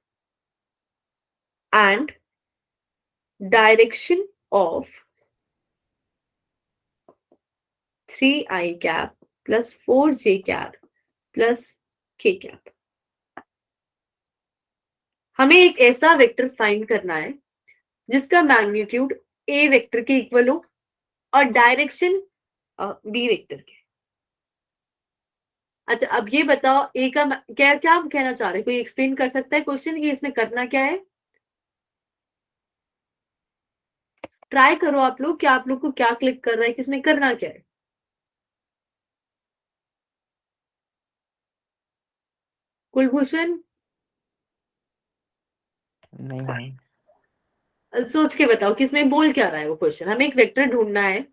Speaker 1: and direction of 3i cap plus 4j cap plus k cap। हमें एक ऐसा वेक्टर फाइंड करना है जिसका magnitude ए vector के equal हो और direction B vector के। अच्छा, अब ये बताओ ए का क्या क्या हम कहना चाह रहे हैं, कोई एक्सप्लेन कर सकता है क्वेश्चन कि इसमें करना क्या है? ट्राई करो आप लोग, क्या आप लोग को क्या क्लिक कर रहा है कि इसमें करना क्या है? कुलभूषण
Speaker 2: नहीं मैम।
Speaker 1: सोच के बताओ कि इसमें बोल क्या रहा है वो क्वेश्चन। हमें एक वेक्टर ढूंढना है,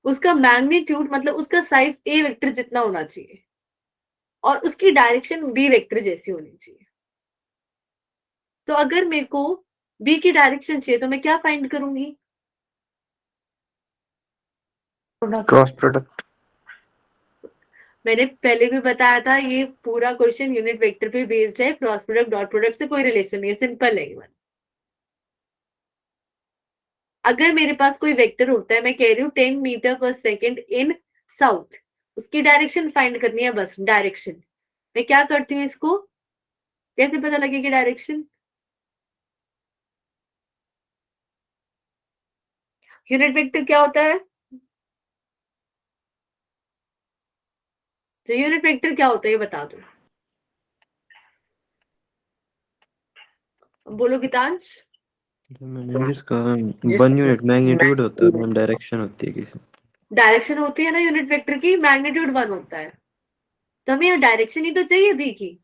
Speaker 1: उसका मैग्नीट्यूड मतलब उसका साइज ए वेक्टर जितना होना चाहिए और उसकी डायरेक्शन बी वेक्टर जैसी होनी चाहिए। तो अगर मेरे को बी की डायरेक्शन चाहिए तो मैं क्या फाइंड करूंगी?
Speaker 2: Cross product.
Speaker 1: मैंने पहले भी बताया था, ये पूरा क्वेश्चन यूनिट वेक्टर पे बेस्ड है, क्रॉस प्रोडक्ट डॉट प्रोडक्ट से कोई रिलेशन नहीं है, सिंपल है ये। अगर मेरे पास कोई वेक्टर होता है, मैं कह रही हूँ 10 मीटर पर सेकेंड इन साउथ, उसकी डायरेक्शन फाइंड करनी है, बस डायरेक्शन। मैं क्या करती हूँ, इसको कैसे पता लगेगी डायरेक्शन? यूनिट वेक्टर क्या होता है? तो यूनिट वेक्टर क्या होता है ये बता दो, बोलो गीतांश।
Speaker 6: मैंने जिसका 1 यूनिट मैग्नीट्यूड होता है मैम, डायरेक्शन होती है किसी।
Speaker 1: डायरेक्शन होती है ना यूनिट वेक्टर की, मैग्नीट्यूड 1 होता है। तो हमें यहाँ डायरेक्शन ही तो चाहिए बी की।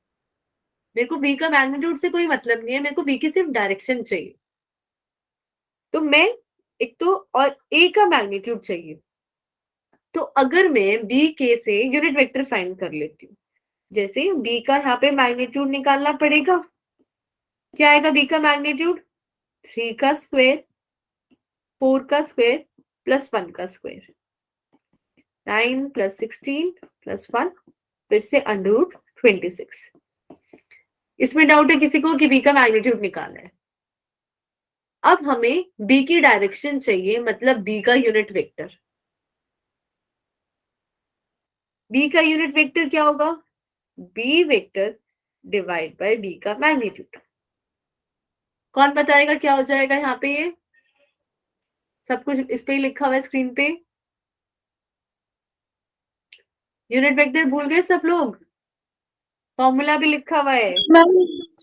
Speaker 1: मेरे को बी का मैग्नीट्यूड से कोई मतलब नहीं है, मेरे को बी की सिर्फ डायरेक्शन चाहिए। तो मैं एक तो, और ए का मैग्नीट्यूड चाहिए। तो अगर मैं बी के से यूनिट वेक्टर फाइंड कर लेती हूँ, जैसे बी का यहाँ पे मैग्नीट्यूड निकालना पड़ेगा। क्या आएगा बी का मैग्नीट्यूड? 3 का स्क्वायर, 4 का स्क्वायर प्लस 1 का स्क्वायर, 9 प्लस 16 प्लस 1, फिर से √26। इसमें डाउट है किसी को कि बी का मैग्नीट्यूड निकालना है? अब हमें बी की डायरेक्शन चाहिए, मतलब बी का यूनिट वेक्टर। बी का यूनिट वेक्टर क्या होगा? B vector divide by B का मैग्नीट्यूड। कौन बताएगा क्या हो जाएगा यहाँ पे? ये सब कुछ इस पे ही लिखा हुआ है स्क्रीन पे। यूनिट वेक्टर भूल गए सब लोग? फॉर्मूला भी लिखा हुआ है।
Speaker 5: Ma'am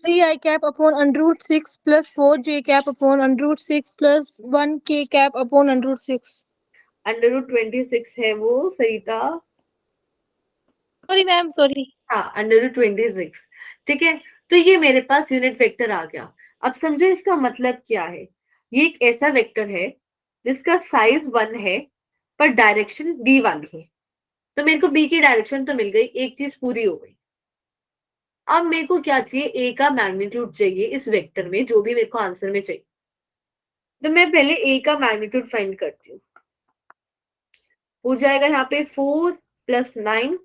Speaker 5: 3i cap upon √6 plus 4j cap upon √6 plus 1k cap upon √6।
Speaker 1: √26 है वो, सरिता।
Speaker 5: Sorry ma'am, sorry.
Speaker 1: हाँ, √26। ठीक है, तो ये मेरे पास यूनिट वेक्टर आ गया। अब समझो इसका मतलब क्या है। ये एक ऐसा वेक्टर है जिसका साइज 1 है पर डायरेक्शन बी वाली है। तो मेरे को बी की डायरेक्शन तो मिल गई, एक चीज पूरी हो गई। अब मेरे को क्या चाहिए? ए का मैग्नीट्यूड चाहिए इस वेक्टर में, जो भी मेरे को आंसर में चाहिए। तो मैं पहले ए का मैग्नीट्यूड फाइंड करती हूँ। हो जाएगा यहाँ पे 4 प्लस 9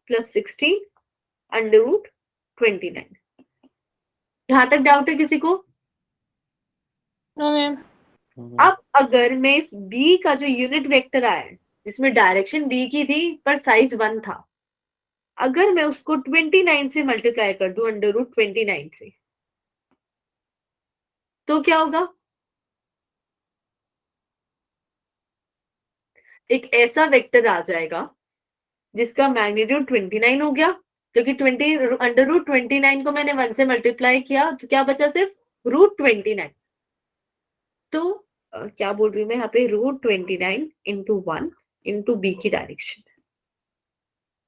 Speaker 1: प्लस 16 √29। यहां तक डाउट है किसी को?
Speaker 5: No ma'am.
Speaker 1: अब अगर मैं इस बी का जो यूनिट वेक्टर आया है, जिसमें डायरेक्शन बी की थी पर साइज 1 था, अगर मैं उसको 29 से मल्टीप्लाई कर दूं √29 से, तो क्या होगा? एक ऐसा वेक्टर आ जाएगा जिसका मैग्नीट्यूड 29 हो गया, क्योंकि 20 √29 को मैंने 1 से मल्टीप्लाई किया, तो क्या बचा? सिर्फ √29। तो क्या बोल रही हूँ मैं यहाँ पे? √29 इंटू 1 इंटू बी की डायरेक्शन।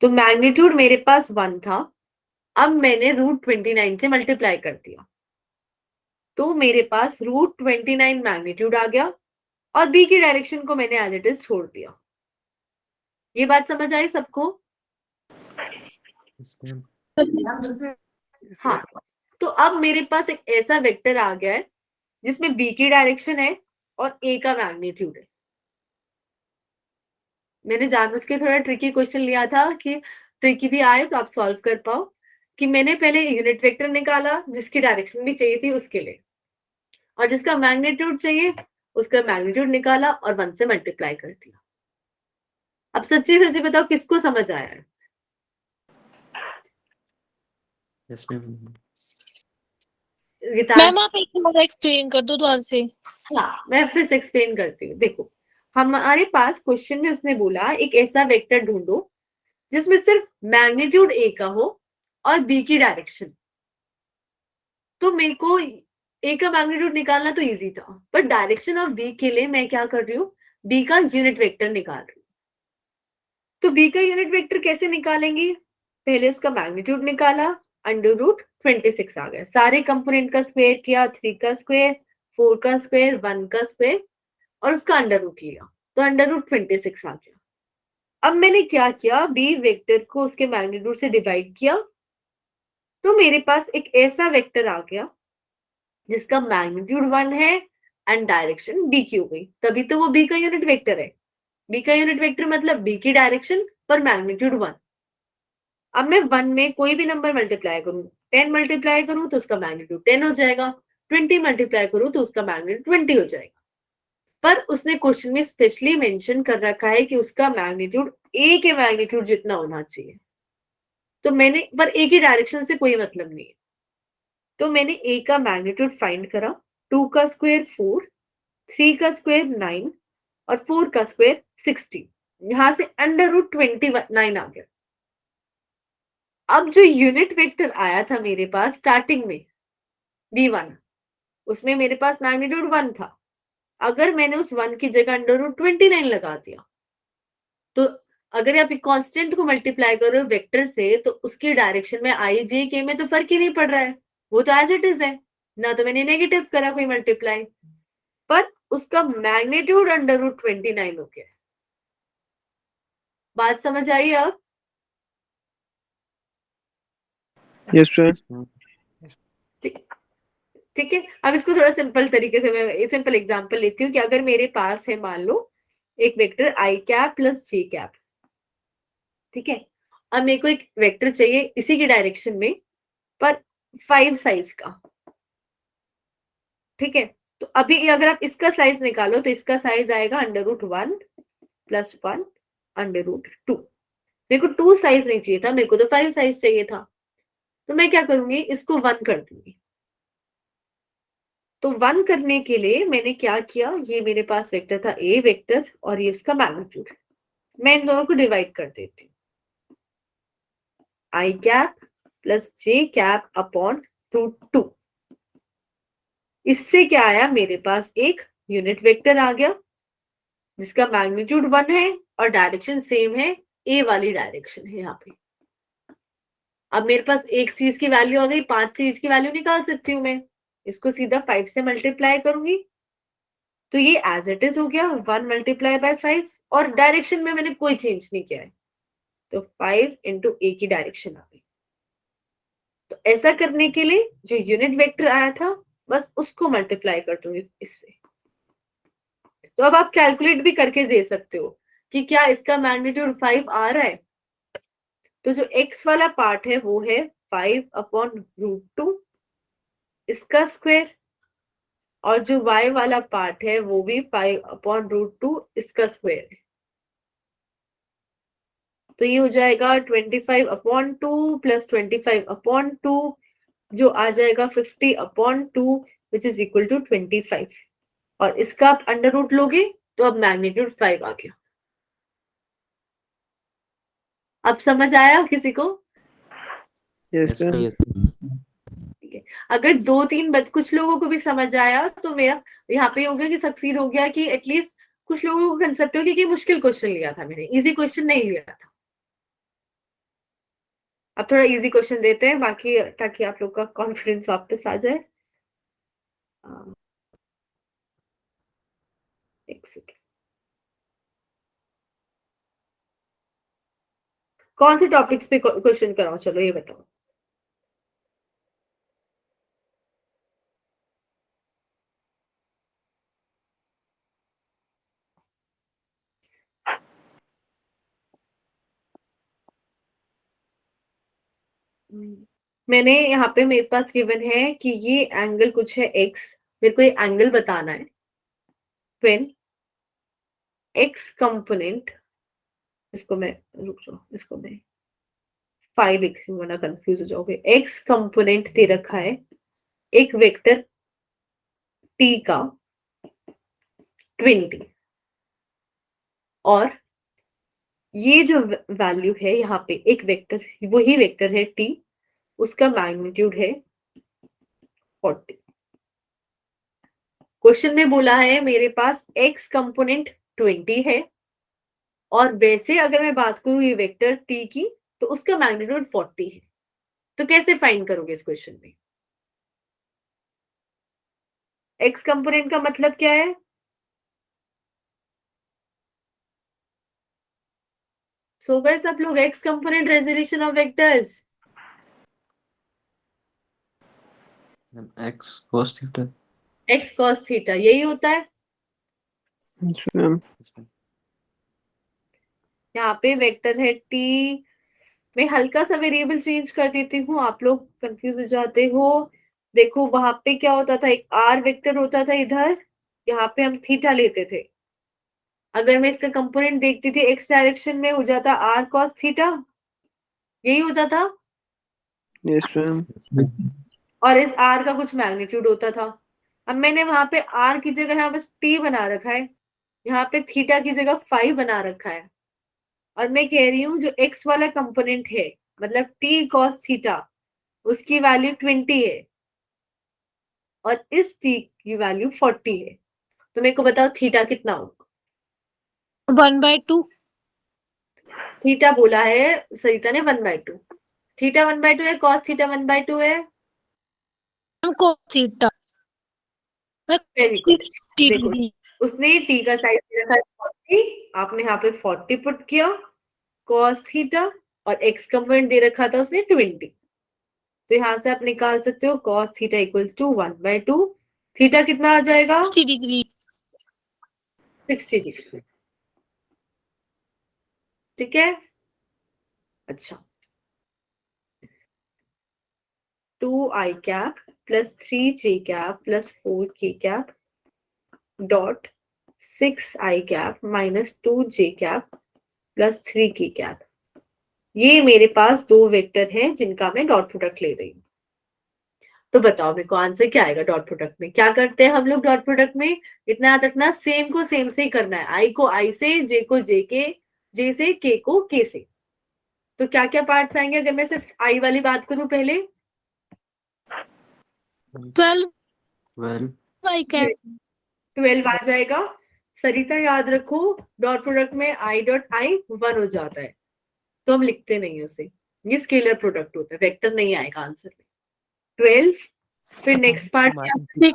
Speaker 1: तो मैग्नीट्यूड मेरे पास 1 था, अब मैंने √29 से मल्टीप्लाई कर दिया, तो मेरे पास √29 मैग्नीट्यूड आ गया, और बी की डायरेक्शन को मैंने एज इट इज छोड़ दिया। ये बात समझ आई सबको?
Speaker 6: Yes, ma'am.
Speaker 1: हाँ, तो अब मेरे पास एक ऐसा वेक्टर आ गया है जिसमें बी की डायरेक्शन है और ए का मैग्नीट्यूड है। मैंने जानबूझ के थोड़ा ट्रिकी क्वेश्चन लिया था कि ट्रिकी भी आए तो आप सॉल्व कर पाओ, कि मैंने पहले यूनिट वेक्टर निकाला जिसकी डायरेक्शन भी चाहिए थी उसके लिए, और जिसका मैग्नीट्यूड चाहिए उसका मैग्नीट्यूड निकाला और 1 से मल्टीप्लाई कर दिया। अब सच्ची सच्ची बताओ किसको समझ आया है?
Speaker 6: Yes, ma'am.
Speaker 1: गीतांश?
Speaker 5: मैम आप एक बार एक्सप्लेन कर दो दोबारा से।
Speaker 1: हाँ, मैं फिर से एक्सप्लेन करती हूँ। देखो, हमारे पास क्वेश्चन में उसने बोला एक ऐसा वेक्टर ढूंढो जिसमें सिर्फ मैग्नीट्यूड ए का हो और बी की डायरेक्शन। तो मेरे को ए का मैग्नीट्यूड निकालना तो इजी था, पर डायरेक्शन ऑफ बी के लिए मैं क्या कर रही हूँ? बी का यूनिट वेक्टर निकाल रही हूँ। तो बी का यूनिट वेक्टर कैसे निकालेंगे? पहले उसका मैग्नीट्यूड निकाला, √26 आ गया, सारे कंपोनेंट का स्क्वायर किया, 3 का स्क्वायर, 4 का स्क्वायर, 1 का स्क्वायर, और उसका अंडर रूट लिया, तो √26 आ गया। अब मैंने क्या किया? बी वेक्टर को उसके मैग्नीट्यूड से डिवाइड किया, तो मेरे पास एक ऐसा वेक्टर आ गया जिसका मैग्नीट्यूड 1 है एंड डायरेक्शन बी की हो गई, तभी तो वो बी का यूनिट वेक्टर है। बी का यूनिट वेक्टर मतलब बी की डायरेक्शन पर मैग्नीट्यूड 1। अब मैं 1 में कोई भी नंबर मल्टीप्लाई करूं, 10 मल्टीप्लाई करूं तो उसका मैग्नीट्यूड 10 हो जाएगा, 20 मल्टीप्लाई करूं तो उसका मैग्नीट्यूड 20 हो जाएगा। पर उसने क्वेश्चन में स्पेशली मेंशन कर रखा है कि उसका मैग्नीट्यूड ए के मैग्नीट्यूड जितना होना चाहिए। तो मैंने, पर ए की डायरेक्शन से कोई मतलब नहीं है, तो मैंने ए का मैग्नीट्यूड फाइंड करा। 2 का स्क्वायर 4, 3 का स्क्वायर 9 और 4 का स्क्वायर 16। यहां से √29 आ गया। अब जो यूनिट वेक्टर आया था मेरे पास स्टार्टिंग में v1, उसमें मेरे पास मैग्नीट्यूड 1 था। अगर मैंने उस 1 की जगह √29 लगा दिया, तो अगर आप एक कांस्टेंट को मल्टीप्लाई कर रहे हो वेक्टर से, तो उसकी डायरेक्शन में आई जे के में तो फर्क ही नहीं पड़ रहा है, वो तो एज इट इज है ना। तो मैंने नेगेटिव करा कोई मल्टीप्लाई, पर उसका मैग्नीट्यूड √29 हो गया। बात समझ आई अब?
Speaker 3: Yes ma'am.
Speaker 2: Yes, ma'am.
Speaker 1: ठीक है। अब इसको थोड़ा सिंपल तरीके से मैं सिंपल एग्जांपल लेती हूँ कि अगर मेरे पास है मान लो एक वेक्टर आई कैप प्लस जे कैप, ठीक है। अब मेरे को एक वेक्टर चाहिए इसी की डायरेक्शन में, पर 5 साइज का, ठीक है। तो अभी अगर आप इसका साइज निकालो तो इसका साइज आएगा √1 + 1 √2। मेरे को 2 साइज नहीं चाहिए था, मेरे को तो 5 साइज चाहिए था। तो मैं क्या करूंगी, इसको 1 कर दूंगी। तो 1 करने के लिए मैंने क्या किया, ये मेरे पास वेक्टर था ए वेक्टर और ये उसका मैग्नीट्यूड, मैं इन दोनों को डिवाइड कर देती हूँ। आई कैप प्लस जे कैप अपॉन √2। इससे क्या आया, मेरे पास एक यूनिट वेक्टर आ गया जिसका मैग्नीट्यूड 1 है और डायरेक्शन सेम है, ए वाली डायरेक्शन है यहाँ पे। अब मेरे पास एक चीज की वैल्यू आ गई, 5 चीज की वैल्यू निकाल सकती हूँ मैं। इसको सीधा 5 से मल्टीप्लाई करूंगी तो ये एज इट इज हो गया 1 × 5 और डायरेक्शन में मैंने कोई चेंज नहीं किया है, तो 5 × ए की डायरेक्शन आ गई। तो ऐसा करने के लिए जो यूनिट वेक्टर आया था बस उसको मल्टीप्लाई कर दूंगी इससे। तो अब आप कैलकुलेट भी करके दे सकते हो कि क्या इसका मैग्नीट्यूड 5 आ रहा है। तो जो x वाला पार्ट है वो है 5/√2 इसका स्क्वायर, और जो y वाला पार्ट है वो भी 5/√2 इसका स्क्वायर है। तो ये हो जाएगा 25/2 + 25/2 जो आ जाएगा 50/2 विच इज इक्वल टू 25। और इसका आप अंडर रूट लोगे तो अब मैग्नीट्यूड 5 आ गया। अब समझ आया किसी को?
Speaker 3: Yes ma'am.
Speaker 2: Yes.
Speaker 1: ठीक है। अगर 2-3 कुछ लोगों को भी समझ आया तो मेरा यहाँ पे हो गया कि सक्सीड हो गया, कि एटलीस्ट कुछ लोगों को कंसेप्ट हो गया कि मुश्किल क्वेश्चन लिया था मैंने, इजी क्वेश्चन नहीं लिया था। अब थोड़ा इजी क्वेश्चन देते हैं बाकी, ताकि आप लोग का कॉन्फिडेंस वापस आ जाए। एक सेकेंड, कौन से टॉपिक्स पे क्वेश्चन कराओ, चलो ये बताओ। मैंने यहाँ पे मेरे पास गिवन है कि ये एंगल कुछ है x, मेरे को ये एंगल बताना है। व्हेन x कंपोनेंट, इसको मैं रुक जाओ, इसको मैं 5 लिख रही हूँ वरना कंफ्यूज हो जाओगे। x कंपोनेंट दे रखा है एक वेक्टर t का 20, और ये जो वैल्यू है यहाँ पे एक वेक्टर, वही वेक्टर है t, उसका मैग्नीट्यूड है 40। क्वेश्चन में बोला है मेरे पास x कंपोनेंट 20 है, और वैसे अगर मैं बात करूं ये वेक्टर t की तो उसका मैग्नीट्यूड 40 है। तो कैसे फाइंड करोगे इस क्वेश्चन में? x कंपोनेंट का मतलब क्या है? सो गए सब लोग? x component resolution of vectors,
Speaker 6: X cos theta.
Speaker 1: x cos theta, यही होता है।
Speaker 3: Yes ma'am.
Speaker 6: Yes, ma'am.
Speaker 1: यहाँ पे वेक्टर है t मैं हल्का सा वेरिएबल चेंज कर देती हूँ, आप लोग कंफ्यूज हो जाते हो। देखो वहां पे क्या होता था, एक आर वेक्टर होता था इधर, यहाँ पे हम थीटा लेते थे। अगर मैं इसका कंपोनेंट देखती थी एक्स डायरेक्शन में, हो जाता आर कॉस थीटा, यही होता था।
Speaker 3: Yes ma'am.
Speaker 1: और इस आर का कुछ मैग्नीट्यूड होता था। अब मैंने वहां पे आर की जगह यहाँ बस टी बना रखा है, यहाँ पे थीटा की जगह 5 बना रखा है। और मैं कह रही हूँ जो एक्स वाला कंपोनेंट है, मतलब टी कॉस थीटा, उसकी वैल्यू 20 है और इस टी की वैल्यू 40 है। तो मेरे को बताओ थीटा कितना होगा?
Speaker 5: 1/2।
Speaker 1: थीटा बोला है सरिता ने 1/2। थीटा 1/2 है, कॉस थीटा 1/2 है।
Speaker 5: हमको थीटा।
Speaker 1: Very good. देखो उसने टी का साइज रखा है 40, आपने यहाँ पे 40 पुट किया कॉस थीटा, और एक्स कंपोनेंट दे रखा था उसने 20। तो यहाँ से आप निकाल सकते हो कॉस थीटा इक्वल्स टू 1/2। थीटा कितना आ जाएगा?
Speaker 5: 60 डिग्री।
Speaker 1: 60 डिग्री। ठीक है, अच्छा। 2i cap plus 3j cap plus 4k cap dot 6i cap minus 2j cap plus 3k cap. ये मेरे पास दो वेक्टर हैं जिनका मैं डॉट प्रोडक्ट ले रही हूँ। तो बताओ मेरे को आंसर क्या आएगा डॉट प्रोडक्ट में? क्या करते हैं हम लोग डॉट प्रोडक्ट में? इतना याद रखना, सेम को सेम से ही करना है। आई को आई से, जे को जे के, जे से, के को के से। तो क्या क्या पार्ट्स आएंगे अगर मैं सिर्फ आई वाली बात करूं? पहले
Speaker 5: 12 कैप
Speaker 1: 12 आ जाएगा। सरिता याद रखो, डॉट प्रोडक्ट में आई डॉट आई 1 हो जाता है, तो हम लिखते नहीं उसे, ये स्केलर प्रोडक्ट होता है, वेक्टर नहीं आएगा आंसर में। 12, फिर नेक्स्ट पार्ट
Speaker 5: -6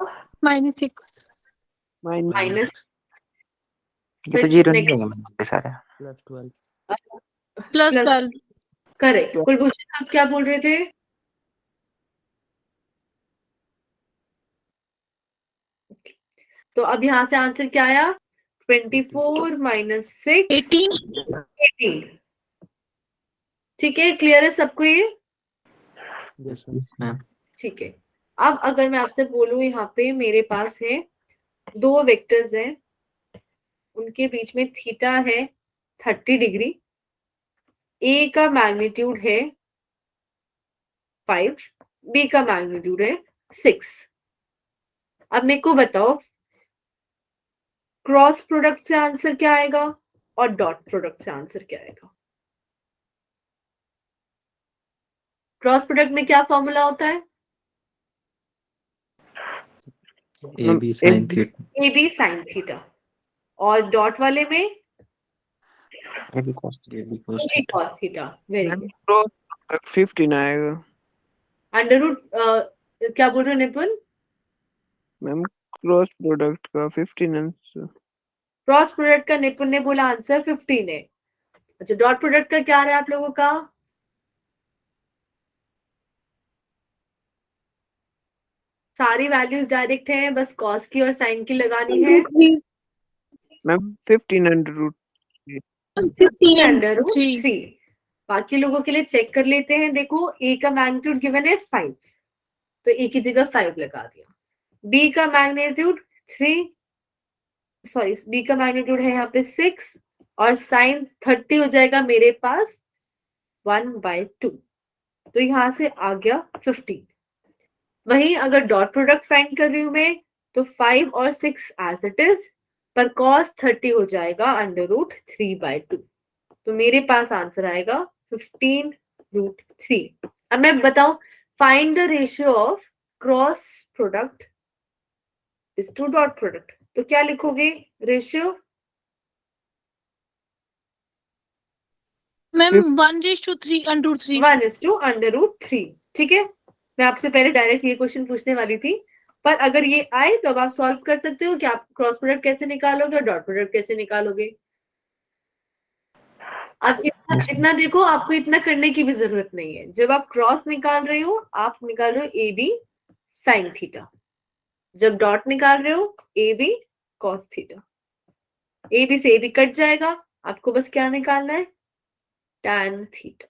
Speaker 1: माइनस,
Speaker 2: ये तो जीरो नहीं है मतलब सारे।
Speaker 5: प्लस 12।
Speaker 1: करेक्ट। कुलभूषण आप क्या बोल रहे थे? तो अब यहाँ से आंसर क्या आया? 24 माइनस 6 18। ठीक है, क्लियर है सबको ये?
Speaker 6: Yes, ma'am.
Speaker 1: ठीक है। अब अगर मैं आपसे बोलूं, यहाँ पे मेरे पास है दो वेक्टर्स हैं, उनके बीच में थीटा है 30 डिग्री, ए का मैग्नीट्यूड है 5, बी का मैग्नीट्यूड है 6। अब मेरे को बताओ क्रॉस प्रोडक्ट से आंसर क्या आएगा और डॉट प्रोडक्ट से आंसर क्या आएगा? क्रॉस प्रोडक्ट में क्या फॉर्मूला होता है?
Speaker 6: AB sin theta.
Speaker 1: A B sine theta. और डॉट वाले में
Speaker 2: ये भी cos
Speaker 6: AB cos
Speaker 1: A
Speaker 6: theta.
Speaker 1: Cos theta. Very good.
Speaker 3: तो 15 आएगा
Speaker 1: अंडर रूट क्या बोल रहे हो निपुण?
Speaker 3: मैम। क्रॉस प्रोडक्ट का 15 आंसर।
Speaker 1: क्रॉस प्रोडक्ट का निपुण ने बोला आंसर 15 है। अच्छा, डॉट प्रोडक्ट का क्या रहा है आप लोगों का? सारी वैल्यूज डायरेक्ट है, बस कॉस की और साइन की लगानी है।
Speaker 3: Ma'am 15 under root
Speaker 1: 3। बाकी लोगों के लिए चेक कर लेते हैं। देखो ए का मैग्नीट्यूड गिवन है 5, तो ए की जगह 5 लगा दिया। बी का मैग्नीट्यूड 3, सॉरी बी का मैग्नीट्यूड है यहाँ पे 6, और साइन 30 हो जाएगा मेरे पास 1/2, तो यहाँ से आ गया 15। वहीं अगर डॉट प्रोडक्ट फाइंड कर रही हूं मैं, तो 5 और 6 एज इट इज, पर cos 30 हो जाएगा अंडर रूट 3/2। तो मेरे पास आंसर आएगा 15√3। अब मैं बताऊं, find the ratio of cross product is to dot product, तो क्या लिखोगे रेशियो?
Speaker 5: मैम 1:3 √3।
Speaker 1: 1:√3। ठीक है, मैं आपसे पहले डायरेक्ट ये क्वेश्चन पूछने वाली थी, पर अगर ये आए तो अब आप सॉल्व कर सकते हो कि आप क्रॉस प्रोडक्ट कैसे निकालोगे और डॉट प्रोडक्ट कैसे निकालोगे। अब इतना देखो, आपको इतना करने की भी जरूरत नहीं है। जब आप क्रॉस निकाल रहे हो, आप निकाल रहे हो ए बी साइन थीटा। जब डॉट निकाल रहे हो, A B cos theta. A B से ए बी कट जाएगा, आपको बस क्या निकालना है? Tan theta.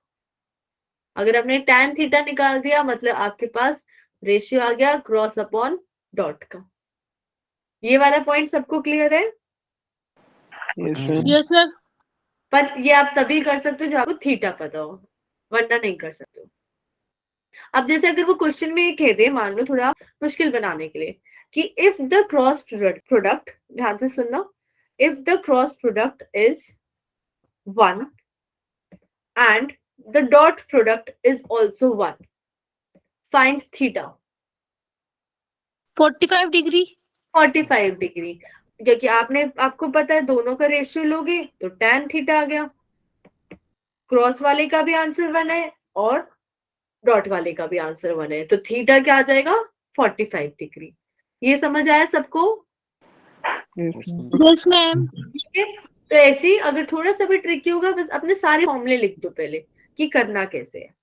Speaker 1: अगर आपने tan थीटा निकाल दिया मतलब आपके पास रेशियो आ गया क्रॉस अपॉन डॉट का। ये वाला पॉइंट सबको क्लियर है?
Speaker 3: Yes ma'am.
Speaker 5: Yes ma'am.
Speaker 1: पर ये आप तभी कर सकते हो जब आपको थीटा पता हो, वरना नहीं कर सकते हो। अब जैसे अगर वो क्वेश्चन में ये कह दे, मान लो थोड़ा मुश्किल बनाने के लिए, कि इफ द क्रॉस प्रोडक्ट, ध्यान से सुनना, if the cross product is 1 and the dot product is also 1, find theta।
Speaker 5: 45 degree.
Speaker 1: 45 degree, क्योंकि आपको पता है दोनों का रेशियो लोगे तो tan थीटा आ गया। क्रॉस वाले का भी आंसर 1 है और डॉट वाले का भी आंसर 1 है, तो थीटा क्या आ जाएगा 45 डिग्री। ये समझ आया सबको?
Speaker 5: Yes ma'am.
Speaker 1: ठीक है, तो ऐसे ही अगर थोड़ा सा भी ट्रिकी होगा बस अपने सारे फॉर्मूले लिख दो पहले कि करना कैसे है।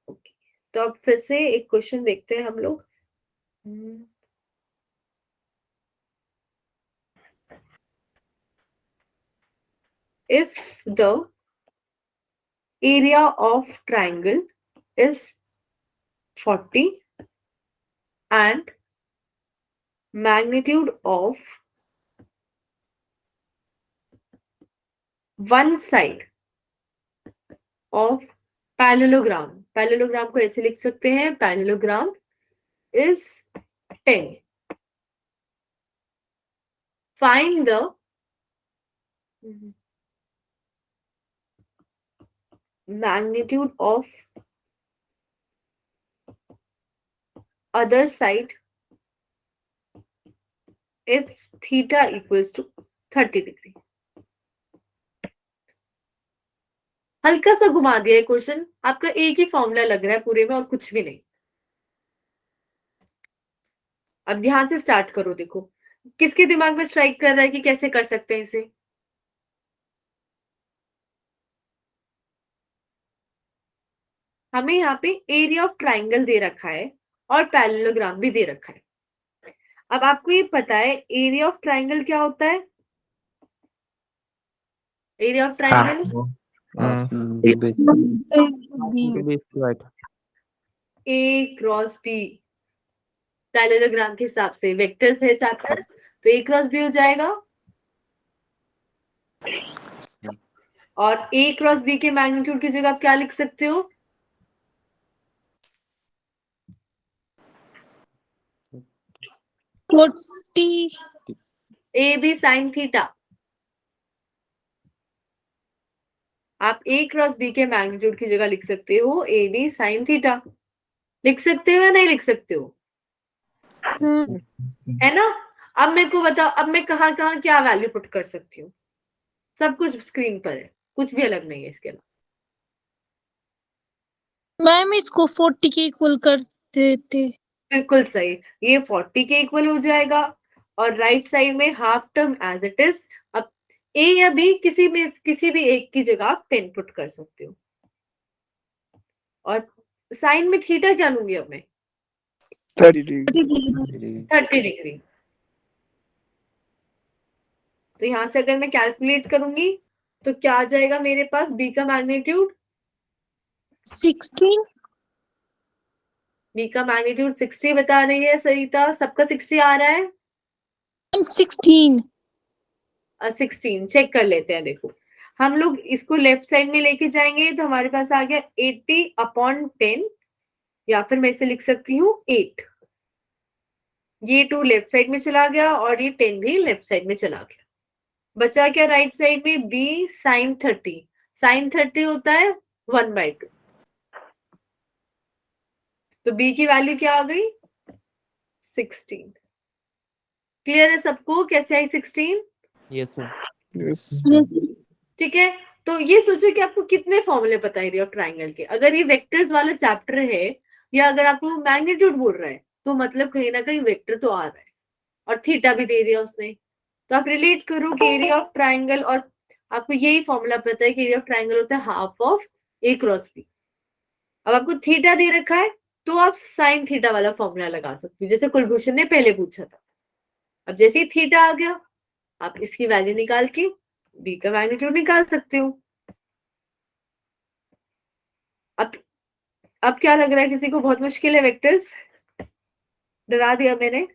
Speaker 1: ओके, तो अब फिर से एक क्वेश्चन देखते हैं हम लोग। If the area of triangle is 40 and magnitude of one side of parallelogram को ऐसे लिख सकते हैं, parallelogram is 10, find the magnitude of other side if theta equals to 30 degree. हल्का सा घुमा दिया है क्वेश्चन, आपका एक ही फॉर्मूला लग रहा है पूरे में और कुछ भी नहीं। अब ध्यान से स्टार्ट करो, देखो किसके दिमाग में स्ट्राइक कर रहा है कि कैसे कर सकते हैं इसे? हमें यहाँ पे एरिया ऑफ ट्राइंगल दे रखा है और पैरेललोग्राम भी दे रखा है। अब आपको ये पता है एरिया ऑफ ट्राइंगल क्या होता है? Area of triangle A cross B, parallelogram के हिसाब से वेक्टर्स है चैप्टर, तो ए क्रॉस बी हो जाएगा और ए क्रॉस बी के मैग्नीट्यूड की जगह आप क्या लिख सकते हो? A B sine theta. आप ए क्रॉस बी के मैग्नीट्यूड की जगह लिख सकते हो ए बी साइन थीटा। लिख सकते हो या नहीं लिख सकते हो? है ना? अब मेरे को बताओ, अब मैं कहाँ कहाँ क्या वैल्यू पुट कर सकती हूँ? सब कुछ स्क्रीन पर है, कुछ भी अलग नहीं है इसके अलावा।
Speaker 5: मैम इसको 40 के इक्वल कर देते।
Speaker 1: बिल्कुल सही, ये 40 के इक्वल हो जाएगा और राइट साइड में half term as it is. अब ए या बी किसी भी एक की जगह आप 10 पुट कर सकते हो। और साइन में थीटा क्या लूंगी अब मैं?
Speaker 3: 30 डिग्री।
Speaker 1: 30 डिग्री। तो यहां से अगर मैं कैलकुलेट करूंगी तो क्या आ जाएगा मेरे पास? बी का मैग्नीट्यूड
Speaker 5: 16।
Speaker 1: बी का मैग्नीट्यूड 60 बता रही है सरिता। सबका 60 आ रहा है?
Speaker 5: 16।
Speaker 1: 16 चेक कर लेते हैं। देखो हम लोग इसको लेफ्ट साइड में लेके जाएंगे तो हमारे पास आ गया 80/10, या फिर मैं इसे लिख सकती हूँ 8। ये 2 लेफ्ट साइड में चला गया और ये 10 भी लेफ्ट साइड में चला गया। बचा क्या राइट साइड में? b sin 30। sin 30 होता है 1/2, तो b की वैल्यू क्या आ गई? 16। क्लियर है सबको कैसे आई 16?
Speaker 4: Yes ma'am.
Speaker 1: ठीक है, तो ये सोचो कि आपको कितने फॉर्मूले पता है एरिया ऑफ ट्राइंगल के। अगर ये वेक्टर्स वाला चैप्टर है या अगर आपको मैग्नीट्यूड बोल रहा है तो मतलब कहीं ना कहीं वेक्टर तो आ रहा है और थीटा भी दे दिया उसने। तो आप रिलेट करो कि एरिया ऑफ ट्राइंगल, और आपको यही फॉर्मूला पता है कि एरिया ऑफ ट्राइंगल होता है half of A cross B. अब आपको थीटा दे रखा है तो आप साइन थीटा वाला फॉर्मूला लगा सकते हो जैसे कुलभूषण ने पहले पूछा था। अब जैसे ही थीटा आ गया आप इसकी वैल्यू निकाल के बी का मैग्नीट्यूड निकाल सकते हो। अब क्या लग रहा है किसी को बहुत मुश्किल है वेक्टर्स? डरा दिया मैंने?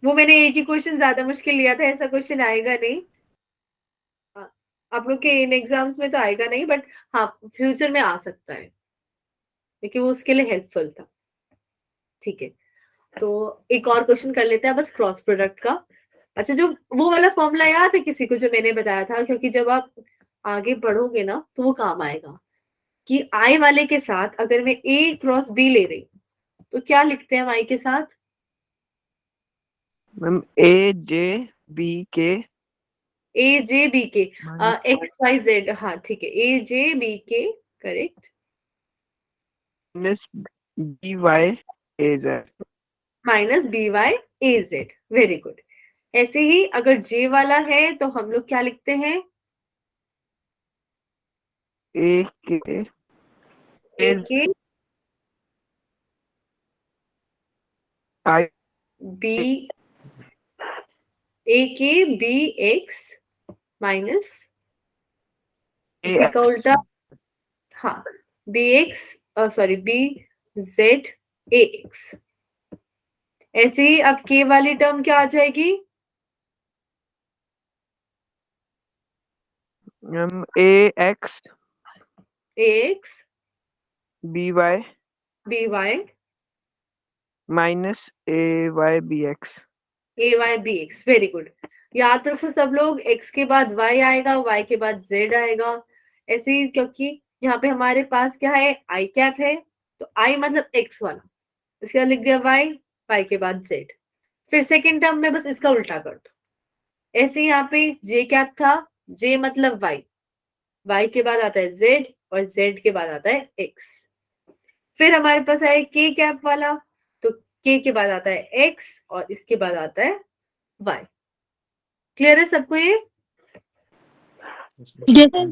Speaker 1: वो मैंने एक ही क्वेश्चन ज्यादा मुश्किल लिया था, ऐसा क्वेश्चन आएगा नहीं। आप लोग के इन एग्जाम्स में तो आएगा नहीं, बट हाँ फ्यूचर में आ सकता है क्योंकि वो उसके लिए हेल्पफुल था। ठीक है, तो एक और क्वेश्चन कर लेते हैं बस क्रॉस प्रोडक्ट का। अच्छा, जो वो वाला फॉर्मूला याद है किसी को जो मैंने बताया था? क्योंकि जब आप आगे पढ़ोगे ना तो वो काम आएगा कि आई वाले के साथ अगर मैं ए क्रॉस बी ले रही हूँ तो क्या लिखते हैं हम आई के साथ?
Speaker 3: मैम ए जे बी के
Speaker 1: ए जे बी के एक्स वाई जेड। हाँ ठीक है, ए जे बी के correct,
Speaker 3: minus B Y A Z.
Speaker 1: Minus B Y A Z. Very good. ऐसे ही अगर जे वाला है तो हम लोग क्या लिखते हैं?
Speaker 3: ए के
Speaker 1: ए के
Speaker 3: आई
Speaker 1: बी, ए के बी एक्स माइनस इसी का उल्टा, हाँ B X sorry B Z A X. ऐसे ही अब के वाली टर्म क्या आ जाएगी?
Speaker 3: Ma'am A X
Speaker 1: A X
Speaker 3: B Y
Speaker 1: B Y
Speaker 3: minus A Y B X.
Speaker 1: A Y B X. Very good. याद रखो सब लोग, एक्स के बाद वाई आएगा, वाई के बाद जेड आएगा। ऐसे ही क्योंकि यहाँ पे हमारे पास क्या है, आई कैप है, तो आई मतलब एक्स वाला, इसके बाद लिख दिया वाई, वाई के बाद जेड। फिर सेकेंड टर्म में बस इसका उल्टा कर दो। ऐसे यहाँ पे जे कैप था, जे मतलब वाई, वाई के बाद आता है जेड और जेड के बाद आता है एक्स। फिर हमारे पास है के कैप वाला, तो के के बाद आता है एक्स और इसके बाद आता है वाई। क्लियर है सबको ये?
Speaker 5: जैसे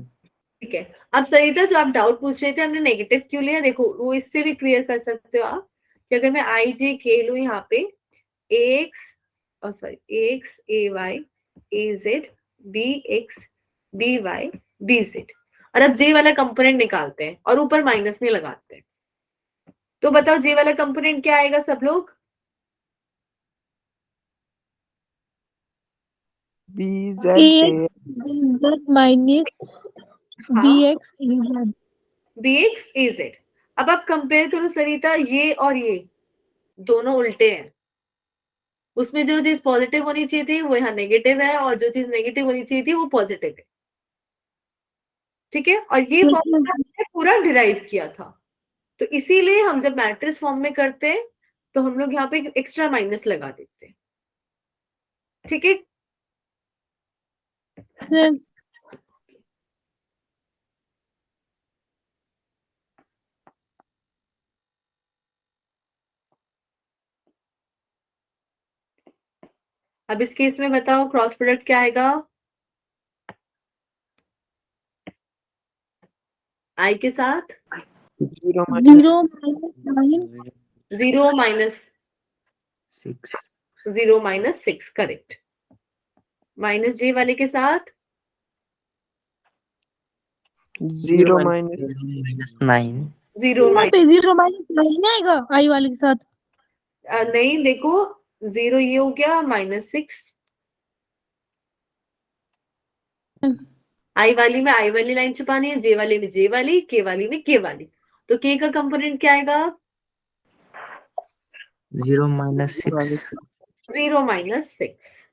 Speaker 1: ठीक है। अब सरिता जो आप डाउट पूछ रहे थे हमने नेगेटिव क्यों लिया, देखो वो इससे भी क्लियर कर सकते हो आप कि अगर मैं आई जे के लू यहाँ पे X X A Y A Z B X B Y B Z, और अब जे वाला कंपोनेंट निकालते हैं और ऊपर माइनस नहीं लगाते हैं, तो बताओ जे वाला कंपोनेंट क्या आएगा सब लोग?
Speaker 3: B Z
Speaker 5: A
Speaker 3: A
Speaker 5: Z minus B X A Z.
Speaker 1: B X A Z. अब आप कंपेयर करो सरिता, ये और ये दोनों उल्टे हैं। उसमें जो चीज पॉजिटिव होनी चाहिए थी वो यहाँ नेगेटिव है, और जो चीज नेगेटिव होनी चाहिए थी वो पॉजिटिव है। ठीक है, और ये फॉर्मूला हमने पूरा डिराइव किया था, तो इसीलिए हम जब मैट्रिक्स फॉर्म में करते हैं तो हम लोग यहाँ पे एक्स्ट्रा माइनस लगा देते हैं। ठीक है,
Speaker 5: इसमें
Speaker 1: अब इस केस में बताओ क्रॉस प्रोडक्ट क्या आएगा? आई के साथ
Speaker 3: zero
Speaker 5: zero minus nine
Speaker 1: zero minus
Speaker 2: 6
Speaker 1: zero minus 6 correct. Minus J वाले के साथ
Speaker 3: जीरो माइनस
Speaker 2: -9
Speaker 1: जीरो
Speaker 5: यहाँ
Speaker 1: माइनस
Speaker 5: पे जीरो माइनस नाइन आएगा आई वाले के साथ।
Speaker 1: नहीं, देखो जीरो ये हो गया -6, आई वाली में आई वाली लाइन छुपानी है, जे वाली में जे वाली, के वाली में के वाली, तो के का कंपोनेंट क्या आएगा?
Speaker 2: 0 -6
Speaker 1: जीरो माइनस 6।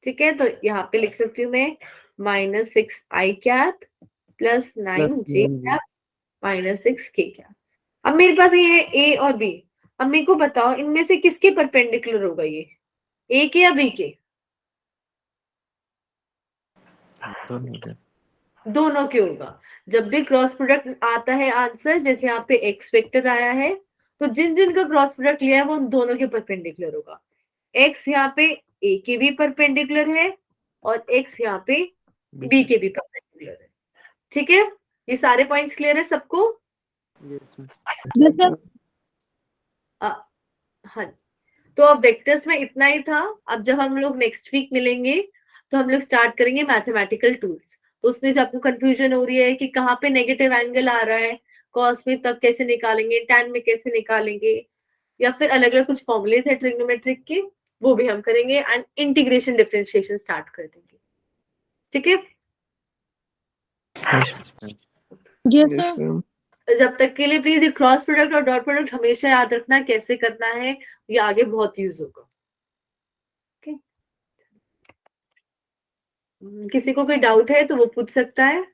Speaker 1: ठीक है, तो यहाँ पे लिख सकती हूँ मैं -6 आई कैप प्लस 9 जे कैप -6 के कैप। अब मेरे पास ये है ए और बी, अब मेरे को बताओ इनमें से किसके परपेंडिकुलर होगा ये, ए के या बी के? दोनों के होगा। जब भी क्रॉस प्रोडक्ट आता है आंसर, जैसे यहाँ पे एक्स वेक्टर आया है, तो जिन जिन का क्रॉस प्रोडक्ट लिया है वो उन दोनों के परपेंडिकुलर होगा। एक्स यहाँ पे ए के भी परपेंडिकुलर है और एक्स यहाँ पे बी के भी परपेंडिकुलर है। ठीक है, ये सारे पॉइंट्स क्लियर है सबको?
Speaker 5: जैसे
Speaker 1: हाँ, तो अब वेक्टर्स में इतना ही था। अब जब हम लोग नेक्स्ट वीक मिलेंगे तो हम लोग स्टार्ट करेंगे मैथमेटिकल टूल्स। तो उसमें जब आपको कंफ्यूजन हो रही है कि कहाँ पे नेगेटिव एंगल आ रहा है, कॉस में तब कैसे निकालेंगे, टैन में कैसे निकालेंगे, या फिर अलग अलग कुछ फॉर्मूलेज है ट्रिग्नोमेट्रिक के, वो भी हम करेंगे एंड इंटीग्रेशन डिफरेंशिएशन स्टार्ट कर देंगे। ठीक है,
Speaker 6: Yes, ma'am.
Speaker 5: Yes,
Speaker 3: Yes,
Speaker 5: sir.
Speaker 3: ma'am.
Speaker 1: जब तक के लिए प्लीज ये क्रॉस प्रोडक्ट और डॉट प्रोडक्ट हमेशा याद रखना कैसे करना है, ये आगे बहुत यूज होगा। किसी को कोई डाउट है तो वो पूछ सकता है।